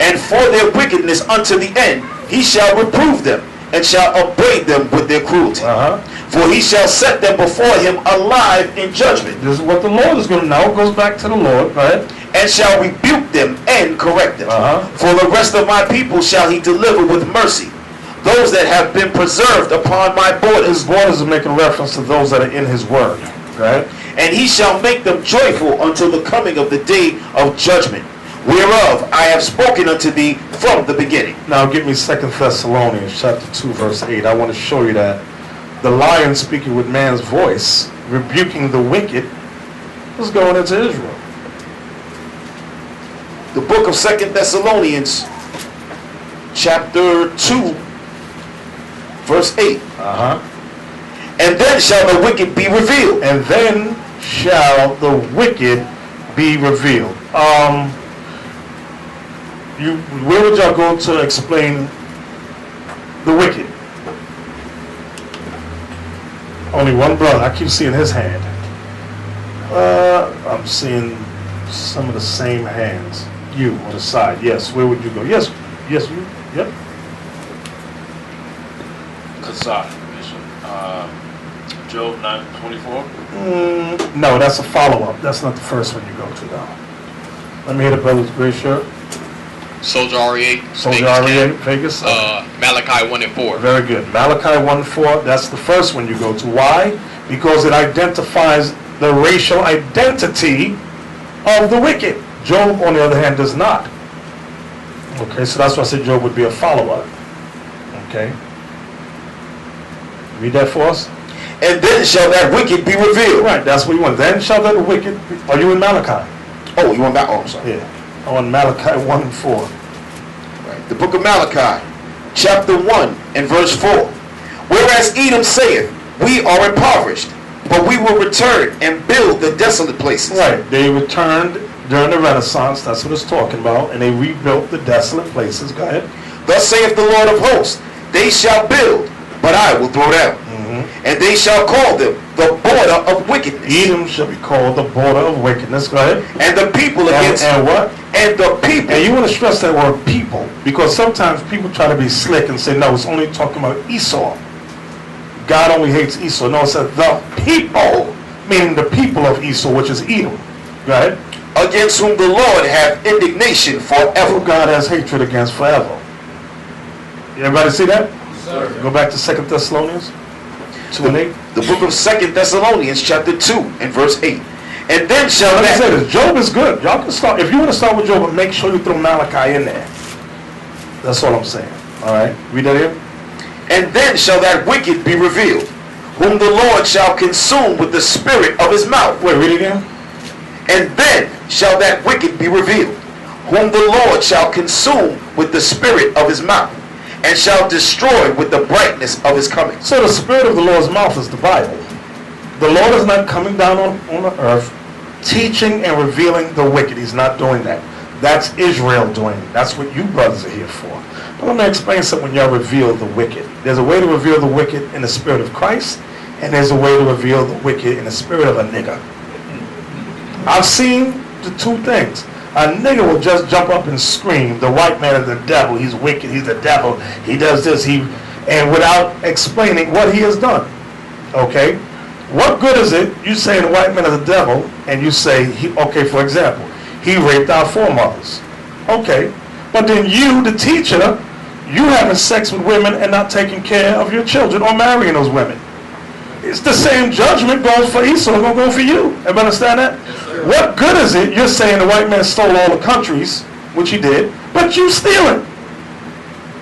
And for their wickedness unto the end, he shall reprove them, and shall upbraid them with their cruelty. For he shall set them before him alive in judgment. This is what the Lord is going to now. It goes back to the Lord, right? And shall rebuke them and correct them. For the rest of my people shall he deliver with mercy, those that have been preserved upon my borders. His borders are making reference to those that are in his word, right? And he shall make them joyful until the coming of the day of judgment, whereof I have spoken unto thee from the beginning. Now give me 2 Thessalonians chapter 2 verse 8. I want to show you that the lion speaking with man's voice, rebuking the wicked, is going into Israel. The book of 2 Thessalonians chapter 2 verse 8. And then shall the wicked be revealed. And then shall the wicked be revealed. Where would y'all go to explain the wicked? Only one brother. I keep seeing his hand. I'm seeing some of the same hands. You on the side. Yes. Where would you go? Yes. Yes. You. Yep. Kasai, Bishop. Job 9:24. No, that's a follow-up. That's not the first one you go to, though. Let me hear the brother's gray shirt. Soldier RE8. Soldier RE8, Vegas. Malachi 1 and 4. Very good. Malachi 1:4. That's the first one you go to. Why? Because it identifies the racial identity of the wicked. Job, on the other hand, does not. Okay, so that's why I said Job would be a follow-up. Okay. Read that for us. And then shall that wicked be revealed. Right, that's what you want. Then shall that wicked be... Are you in Malachi? Oh, you want that? Oh, I'm sorry. Yeah. On Malachi 1 and 4. Right. The book of Malachi, chapter 1 and verse 4. Whereas Edom saith, we are impoverished, but we will return and build the desolate places. Right. They returned during the Renaissance. That's what it's talking about. And they rebuilt the desolate places. Go ahead. Thus saith the Lord of hosts, they shall build, but I will throw down. And they shall call them the border of wickedness. Edom shall be called the border of wickedness. Go ahead. And the people against... And what? And the people. And you want to stress that word people, because sometimes people try to be slick and say, no, it's only talking about Esau. God only hates Esau. No, it says the people, meaning the people of Esau, which is Edom. Go ahead. Against whom the Lord hath indignation forever. Who God has hatred against forever. Everybody see that? Sir. Go back to 2 Thessalonians 2 and 8. The book of 2 Thessalonians chapter 2 and verse 8. And then shall Let me say this. Job is good. Y'all can start. If you want to start with Job, but make sure you throw Malachi in there. That's all I'm saying. All right. Read that here. And then shall that wicked be revealed, whom the Lord shall consume with the spirit of his mouth. Wait, read it again. And then shall that wicked be revealed, whom the Lord shall consume with the spirit of his mouth, and shall destroy with the brightness of his coming. So the spirit of the Lord's mouth is the Bible. The Lord is not coming down on the earth teaching and revealing the wicked. He's not doing that. That's Israel doing it. That's what you brothers are here for. But let me explain something when y'all reveal the wicked. There's a way to reveal the wicked in the spirit of Christ, and there's a way to reveal the wicked in the spirit of a nigger. I've seen the two things. A nigger will just jump up and scream, the white man is the devil, he's wicked, he's the devil, he does this, and and without explaining what he has done. Okay? What good is it you saying the white man is the devil, and you say, okay, for example, he raped our foremothers. Okay. But then you, the teacher, you having sex with women and not taking care of your children or marrying those women. It's the same judgment goes for Esau, it's going to go for you. Everybody understand that? Yes, what good is it you're saying the white man stole all the countries, which he did, but you stealing?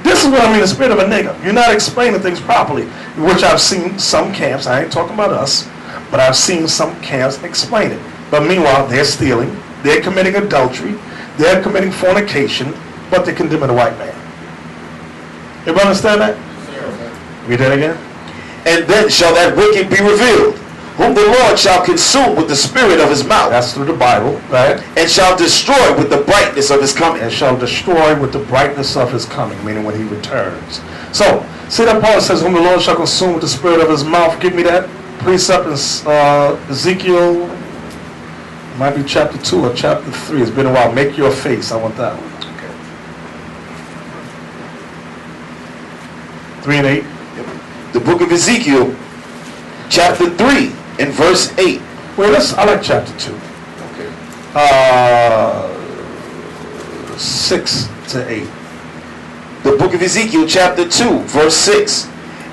This is what I mean, the spirit of a nigger. You're not explaining things properly, which I've seen some camps, I ain't talking about us, but I've seen some camps explain it. But meanwhile, they're stealing, they're committing adultery, they're committing fornication, but they're condemning the white man. Everybody understand that? Read that again. And then shall that wicked be revealed, whom the Lord shall consume with the spirit of his mouth. That's through the Bible, right? And shall destroy with the brightness of his coming. And shall destroy with the brightness of his coming, meaning when he returns. So, see that Paul says, whom the Lord shall consume with the spirit of his mouth. Give me that precept in Ezekiel, might be chapter 2 or chapter 3. It's been a while. Make your face. I want that one. Okay. 3 and 8. The book of Ezekiel, chapter 3 and verse 8. Well, I like chapter 2. Okay. 6 to 8. The book of Ezekiel, chapter 2, verse 6.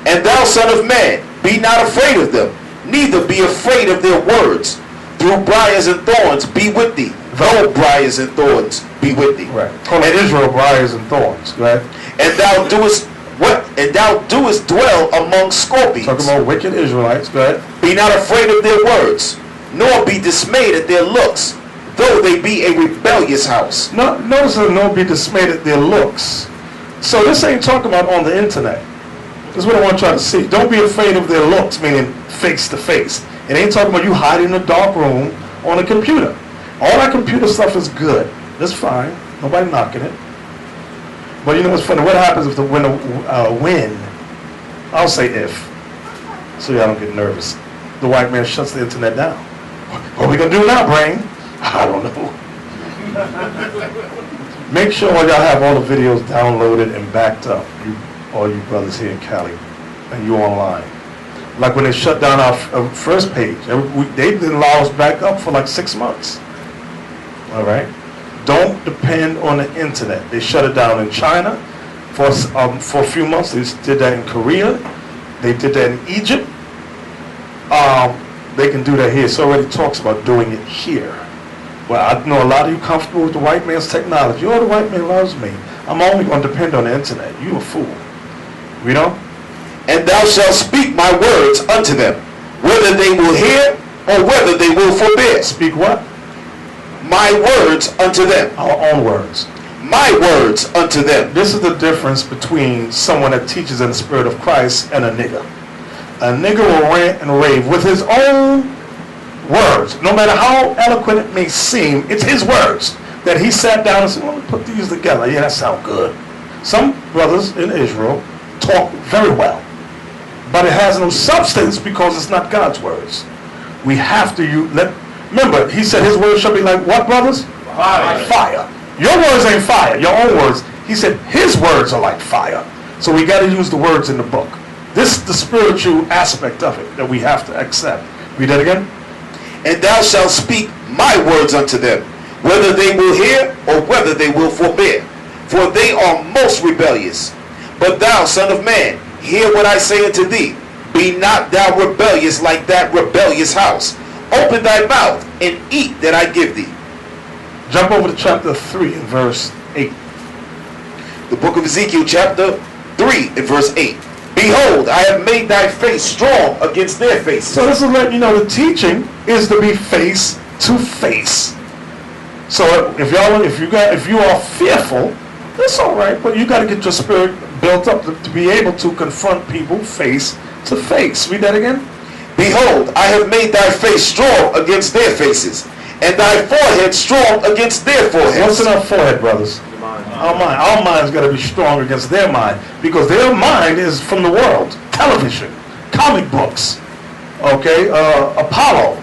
And thou, son of man, be not afraid of them, neither be afraid of their words. Through briars and thorns be with thee. Though briars and thorns be with thee. Right. Call it Israel briars and thorns. Right. And thou doest what? And thou doest dwell among scorpions. Talking about wicked Israelites. Go ahead. Be not afraid of their words, nor be dismayed at their looks, though they be a rebellious house. No, notice that nor be dismayed at their looks. So this ain't talking about on the internet. This is what I want you to see. Don't be afraid of their looks, meaning face to face. It ain't talking about you hiding in a dark room on a computer. All that computer stuff is good. That's fine. Nobody knocking it. But you know what's funny? What happens if when the wind, I'll say if, so y'all don't get nervous, the white man shuts the internet down. What are we going to do now, brain? I don't know. Make sure y'all have all the videos downloaded and backed up, all you brothers here in Cali, and you online. Like when they shut down our first page, they didn't allow us back up for like 6 months. All right? Don't depend on the internet. They shut it down in China for a few months. They did that in Korea. They did that in Egypt. They can do that here. It already talks about doing it here. Well, I know a lot of you comfortable with the white man's technology. Oh, the white man loves me. I'm only going to depend on the internet. You a fool. Read on. And thou shalt speak my words unto them, whether they will hear or whether they will forbear. Speak what? My words unto them. Our own words. My words unto them. This is the difference between someone that teaches in the spirit of Christ and a nigger. A nigger will rant and rave with his own words. No matter how eloquent it may seem, it's his words that he sat down and said, well, let me put these together. Yeah, that sounds good. Some brothers in Israel talk very well, but it has no substance because it's not God's words. We have to remember, he said his words shall be like what, brothers? Fire. Like fire. Your words ain't fire, your own words. He said his words are like fire. So we got to use the words in the book. This is the spiritual aspect of it that we have to accept. Read that again. And thou shalt speak my words unto them, whether they will hear or whether they will forbear. For they are most rebellious. But thou, son of man, hear what I say unto thee. Be not thou rebellious like that rebellious house. Open thy mouth and eat that I give thee. Jump over to chapter 3 and verse 8. The book of Ezekiel chapter 3 and verse 8. Behold, I have made thy face strong against their faces. So this is letting you know the teaching is to be face to face. So if you are fearful, that's all right, but you got to get your spirit built up to be able to confront people face to face. Read that again. Behold, I have made thy face strong against their faces, and thy forehead strong against their foreheads. What's in our forehead, brothers? Our mind. Our mind's got to be strong against their mind, because their mind is from the world. Television, comic books, okay, Apollo,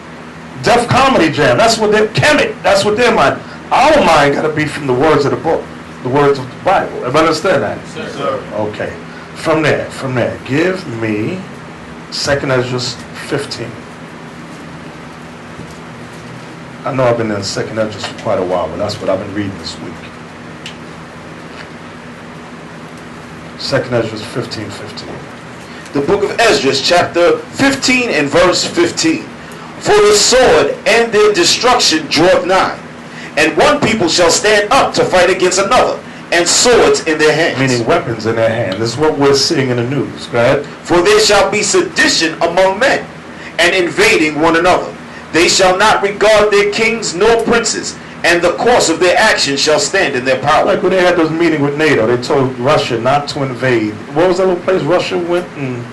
Def Comedy Jam. That's what they're Kemet. That's what their mind. Our mind got to be from the words of the book, the words of the Bible. Everybody understand that? Yes, sir. Okay. From there. Give me 2nd Ezra 15. I know I've been in 2nd Ezra for quite a while, but that's what I've been reading this week. 2nd Ezra 15:15. The book of Ezra, chapter 15 and verse 15. For the sword and their destruction draweth nigh, and one people shall stand up to fight against another, and swords in their hands. Meaning weapons in their hand. This is what we're seeing in the news. Go ahead. For there shall be sedition among men, and invading one another. They shall not regard their kings nor princes, and the course of their action shall stand in their power. Like when they had those meetings with NATO, they told Russia not to invade. What was that little place Russia went and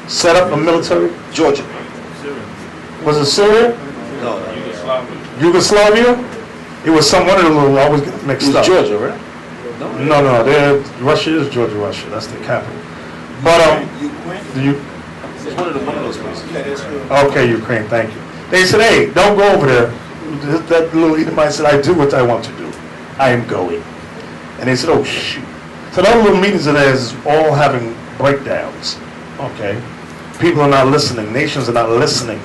set up a military? Georgia. Was it Syria? No. Yugoslavia? It was one of the little, I always get mixed It up. was Georgia, right? No, Russia is Georgia, Russia. That's the capital. But It's one of those places. okay, Ukraine, thank you. They said, hey, don't go over there. That little Edomite said, I do what I want to do. I am going. And they said, oh, shoot. So those little meetings of theirs is all having breakdowns. Okay. People are not listening. Nations are not listening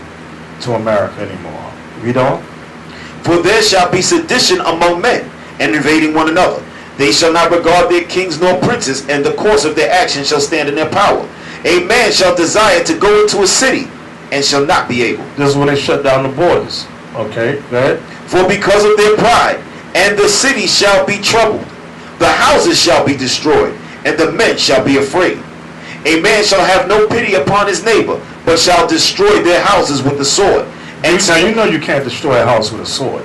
to America anymore. Read on. For there shall be sedition among men, and invading one another. They shall not regard their kings nor princes, and the course of their action shall stand in their power. A man shall desire to go into a city, and shall not be able. This is when they shut down the borders. Okay, go ahead. For because of their pride, and the city shall be troubled, the houses shall be destroyed, and the men shall be afraid. A man shall have no pity upon his neighbor, but shall destroy their houses with the sword. And Now, you know you can't destroy a house with a sword.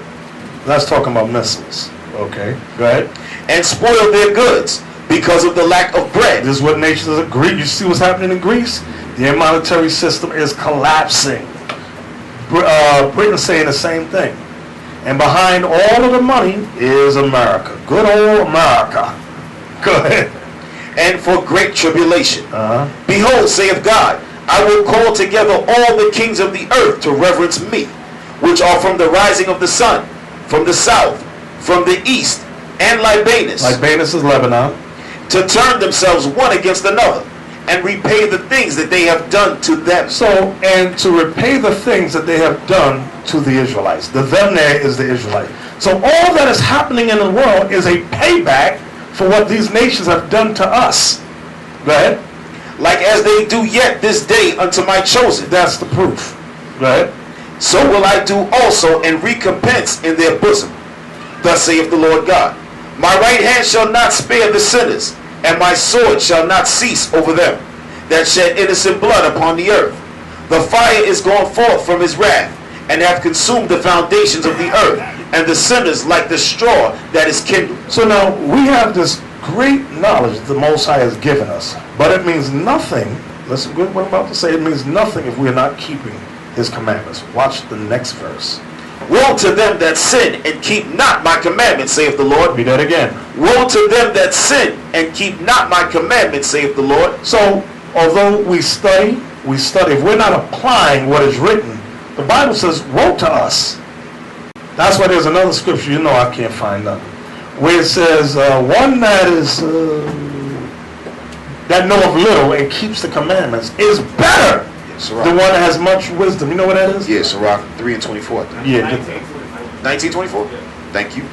That's talking about missiles. Okay, go ahead. and spoil their goods because of the lack of bread. This is what nations agree. You see what's happening in Greece? Their monetary system is collapsing. Britain's saying the same thing. And behind all of the money is America. Good old America. Go ahead. And for great tribulation. Uh-huh. Behold, saith God, I will call together all the kings of the earth to reverence me, which are from the rising of the sun, from the south, from the east, and Libanus. Libanus is Lebanon. To turn themselves one against another, and repay the things that they have done to them. So, and to repay the things that they have done to the Israelites. The them there is the Israelites. So all that is happening in the world is a payback for what these nations have done to us. Go ahead. Like as they do yet this day unto my chosen. That's the proof. Go ahead. So will I do also and recompense in their bosom. Thus saith the Lord God. My right hand shall not spare the sinners, and my sword shall not cease over them that shed innocent blood upon the earth. The fire is gone forth from his wrath, and hath consumed the foundations of the earth, and the sinners like the straw that is kindled. So now we have this great knowledge the Most High has given us, but it means nothing. Listen to what I'm about to say. It means nothing if we're not keeping his commandments. Watch the next verse. Woe to them that sin and keep not my commandments, saith the Lord. Read that again. Woe to them that sin and keep not my commandments, saith the Lord. So, although we study, if we're not applying what is written, the Bible says, woe to us. That's why there's another scripture, you know I can't find nothing, where it says, one that is, that knoweth little and keeps the commandments is better than one that has much wisdom. You know what that is? Yes, Sirach 3 and 24. Yeah. 1924? Thank you.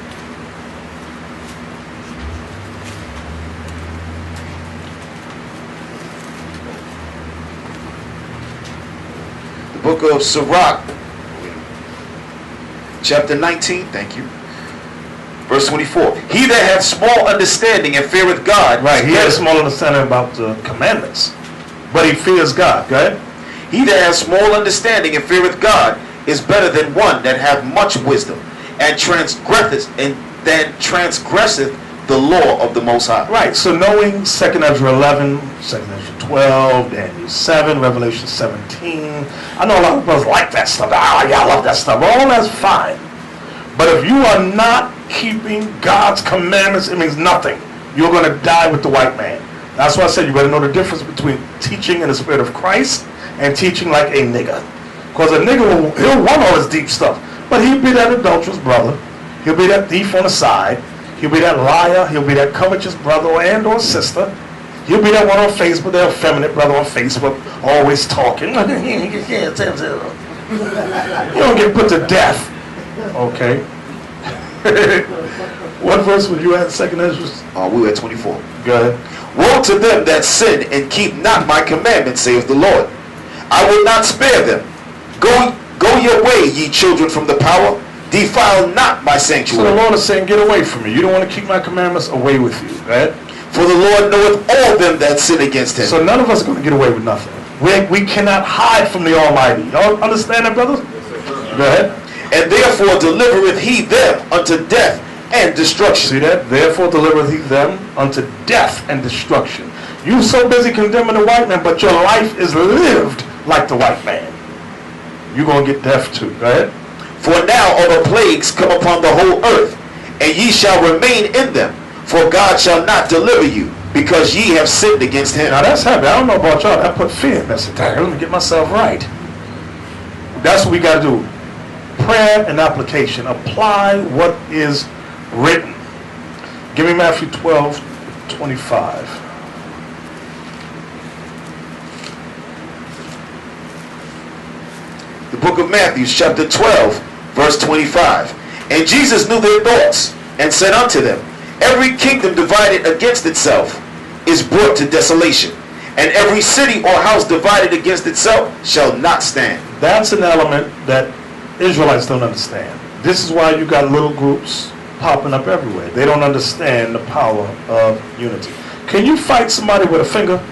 The book of Sirach, chapter 19, thank you. Verse 24. He that hath small understanding and feareth God. Right, he has small understanding about the commandments, but he fears God. Go ahead. He that hath small understanding and feareth God is better than one that hath much wisdom and transgresseth the law of the Most High. Right, so knowing 2nd Ezra 11, 2nd Ezra 12, Daniel 7, Revelation 17. I know a lot of brothers like that stuff. Ah, yeah, I love that stuff. All that's fine. But if you are not keeping God's commandments, it means nothing. You're going to die with the white man. That's why I said you better know the difference between teaching in the spirit of Christ and teaching like a nigga. Because a nigga, he'll want all this deep stuff. But he'll be that adulterous brother. He'll be that thief on the side. He'll be that liar. He'll be that covetous brother and or sister. He'll be that one on Facebook, that effeminate brother on Facebook, always talking. You don't get put to death. Okay. What verse were you at, 2nd Ezra? We were at 24. Go ahead. Woe to them that sin and keep not my commandments, saith the Lord. I will not spare them. Go your way, ye children from the power. Defile not my So sanctuary. the Lord is saying, get away from me. You don't want to keep my commandments, away with you. Right? For the Lord knoweth all them that sin against him. So none of us are going to get away with nothing. We cannot hide from the Almighty. Y'all understand that, brothers? Go ahead. And therefore delivereth he them unto death and destruction. See that? Therefore delivereth he them unto death and destruction. You so busy condemning the white man, but your life is lived like the white man. You're going to get death too. Go ahead. For now are the plagues come upon the whole earth, and ye shall remain in them. For God shall not deliver you, because ye have sinned against him. Now that's heavy. I don't know about y'all. That put fear in me. I said, dang, let me get myself right. That's what we got to do. Prayer and application. Apply what is written. Give me Matthew 12:25. The book of Matthew, chapter 12, verse 25. And Jesus knew their thoughts, and said unto them, Every kingdom divided against itself is brought to desolation, and every city or house divided against itself shall not stand. That's an element that Israelites don't understand. This is why you got little groups popping up everywhere. They don't understand the power of unity. Can you fight somebody with a finger?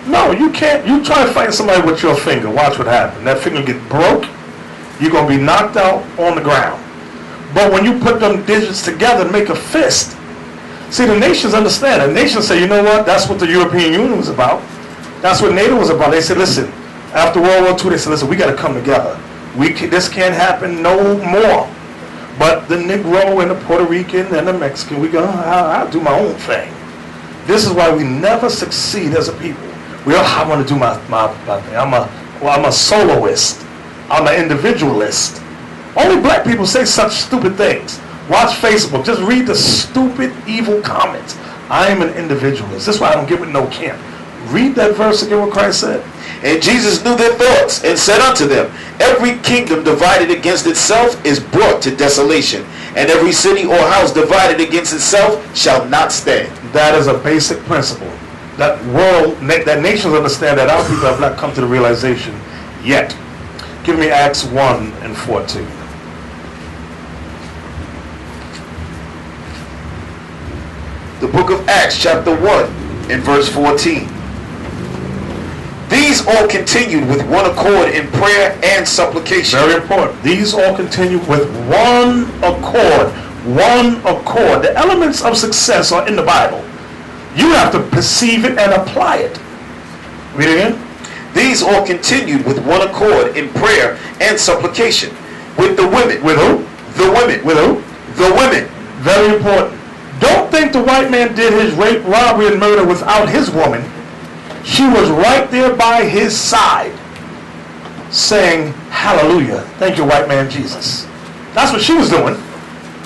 No, you can't. You try to fight somebody with your finger. Watch what happens. That finger get broke. You're going to be knocked out on the ground. But when you put them digits together and make a fist, see, the nations understand. The nations say, you know what? That's what the European Union was about. That's what NATO was about. They said, listen, after World War II, they said, listen, we got to come together. This can't happen no more. But the Negro and the Puerto Rican and the Mexican, I'll do my own thing. This is why we never succeed as a people. I want to do my thing. I'm a soloist. I'm an individualist. Only black people say such stupid things. Watch Facebook. Just read the stupid, evil comments. I am an individualist. That's why I don't get with no camp. Read that verse again, what Christ said. And Jesus knew their thoughts, and said unto them, Every kingdom divided against itself is brought to desolation, and every city or house divided against itself shall not stand. That is a basic principle. That nations understand that our people have not come to the realization yet. Give me Acts 1:14. The book of Acts, chapter 1, and verse 14. These all continued with one accord in prayer and supplication. Very important. These all continue with one accord. One accord. The elements of success are in the Bible. You have to perceive it and apply it. Read it again. These all continued with one accord in prayer and supplication with the women. With who? The women. With who? The women. Very important. Don't think the white man did his rape, robbery, and murder without his woman. She was right there by his side saying, hallelujah. Thank you, white man Jesus. That's what she was doing.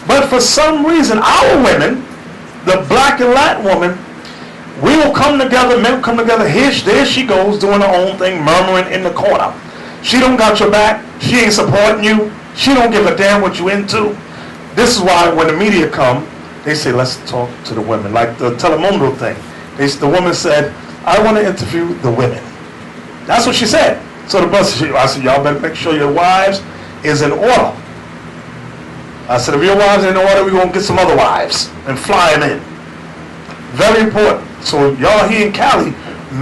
But for some reason, our women, the black and Latin woman, we will come together, men come together. There she goes doing her own thing, murmuring in the corner. She don't got your back. She ain't supporting you. She don't give a damn what you into. This is why when the media come, they say, let's talk to the women. Like the Telemundo thing. The woman said, I want to interview the women. That's what she said. So the bus, I said, y'all better make sure your wives is in order. I said, if your wives are in order, we're going to get some other wives and fly them in. Very important. So y'all here in Cali,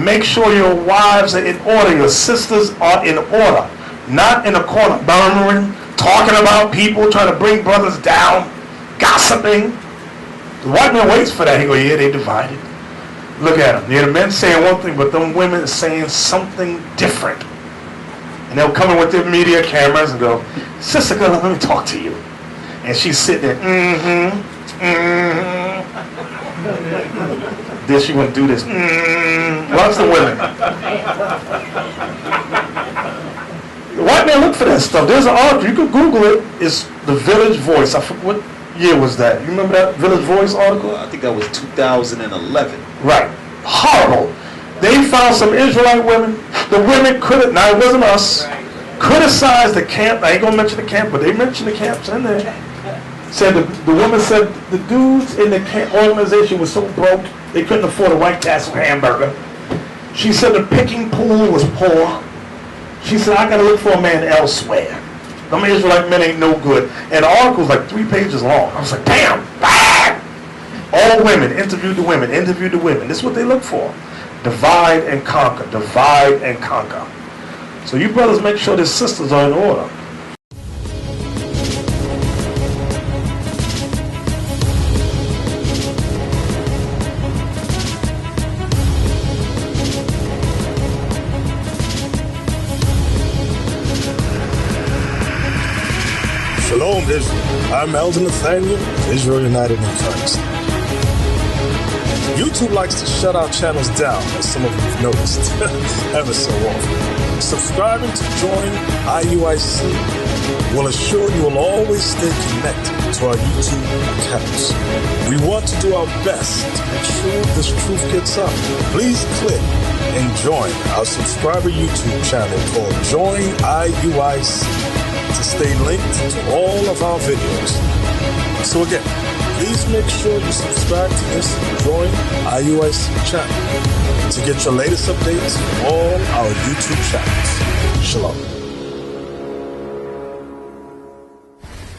make sure your wives are in order. Your sisters are in order. Not in a corner murmuring, talking about people, trying to bring brothers down, gossiping. The white man waits for that. He go, yeah, they divided. Look at them. Yeah, the men saying one thing, but them women are saying something different. And they'll come in with their media cameras and go, sister, girl, let me talk to you. And she's sitting there, Then she wouldn't do this. Watch the women. The white man look for that stuff. There's an article, you can Google it. It's the Village Voice. I forget what year was that. You remember that Village Voice article? I think that was 2011. Right. Horrible. They found some Israelite women. The women now it wasn't us, criticized the camp. I ain't going to mention the camp, but they mentioned the camps in there. Said the woman said the dudes in the camp organization was so broke, they couldn't afford a White Castle hamburger. She said the picking pool was poor. She said, I got to look for a man elsewhere. Them Israelite men ain't no good. And the article's like 3 pages long. I was like, damn. All women, interviewed the women, interviewed the women. This is what they look for. Divide and conquer, divide and conquer. So you brothers make sure the sisters are in order. Shalom, Israel. I'm Elder Nathanyel, Israel United in Christ. YouTube likes to shut our channels down, as some of you have noticed, ever so often. Subscribing to join IUIC will assure you will always stay connected to our YouTube accounts. We want to do our best to make sure this truth gets out. Please click and join our subscriber YouTube channel called Join IUIC to stay linked to all of our videos. So again, please make sure you subscribe to this Join IUIC channel to get your latest updates from all our YouTube channels. Shalom.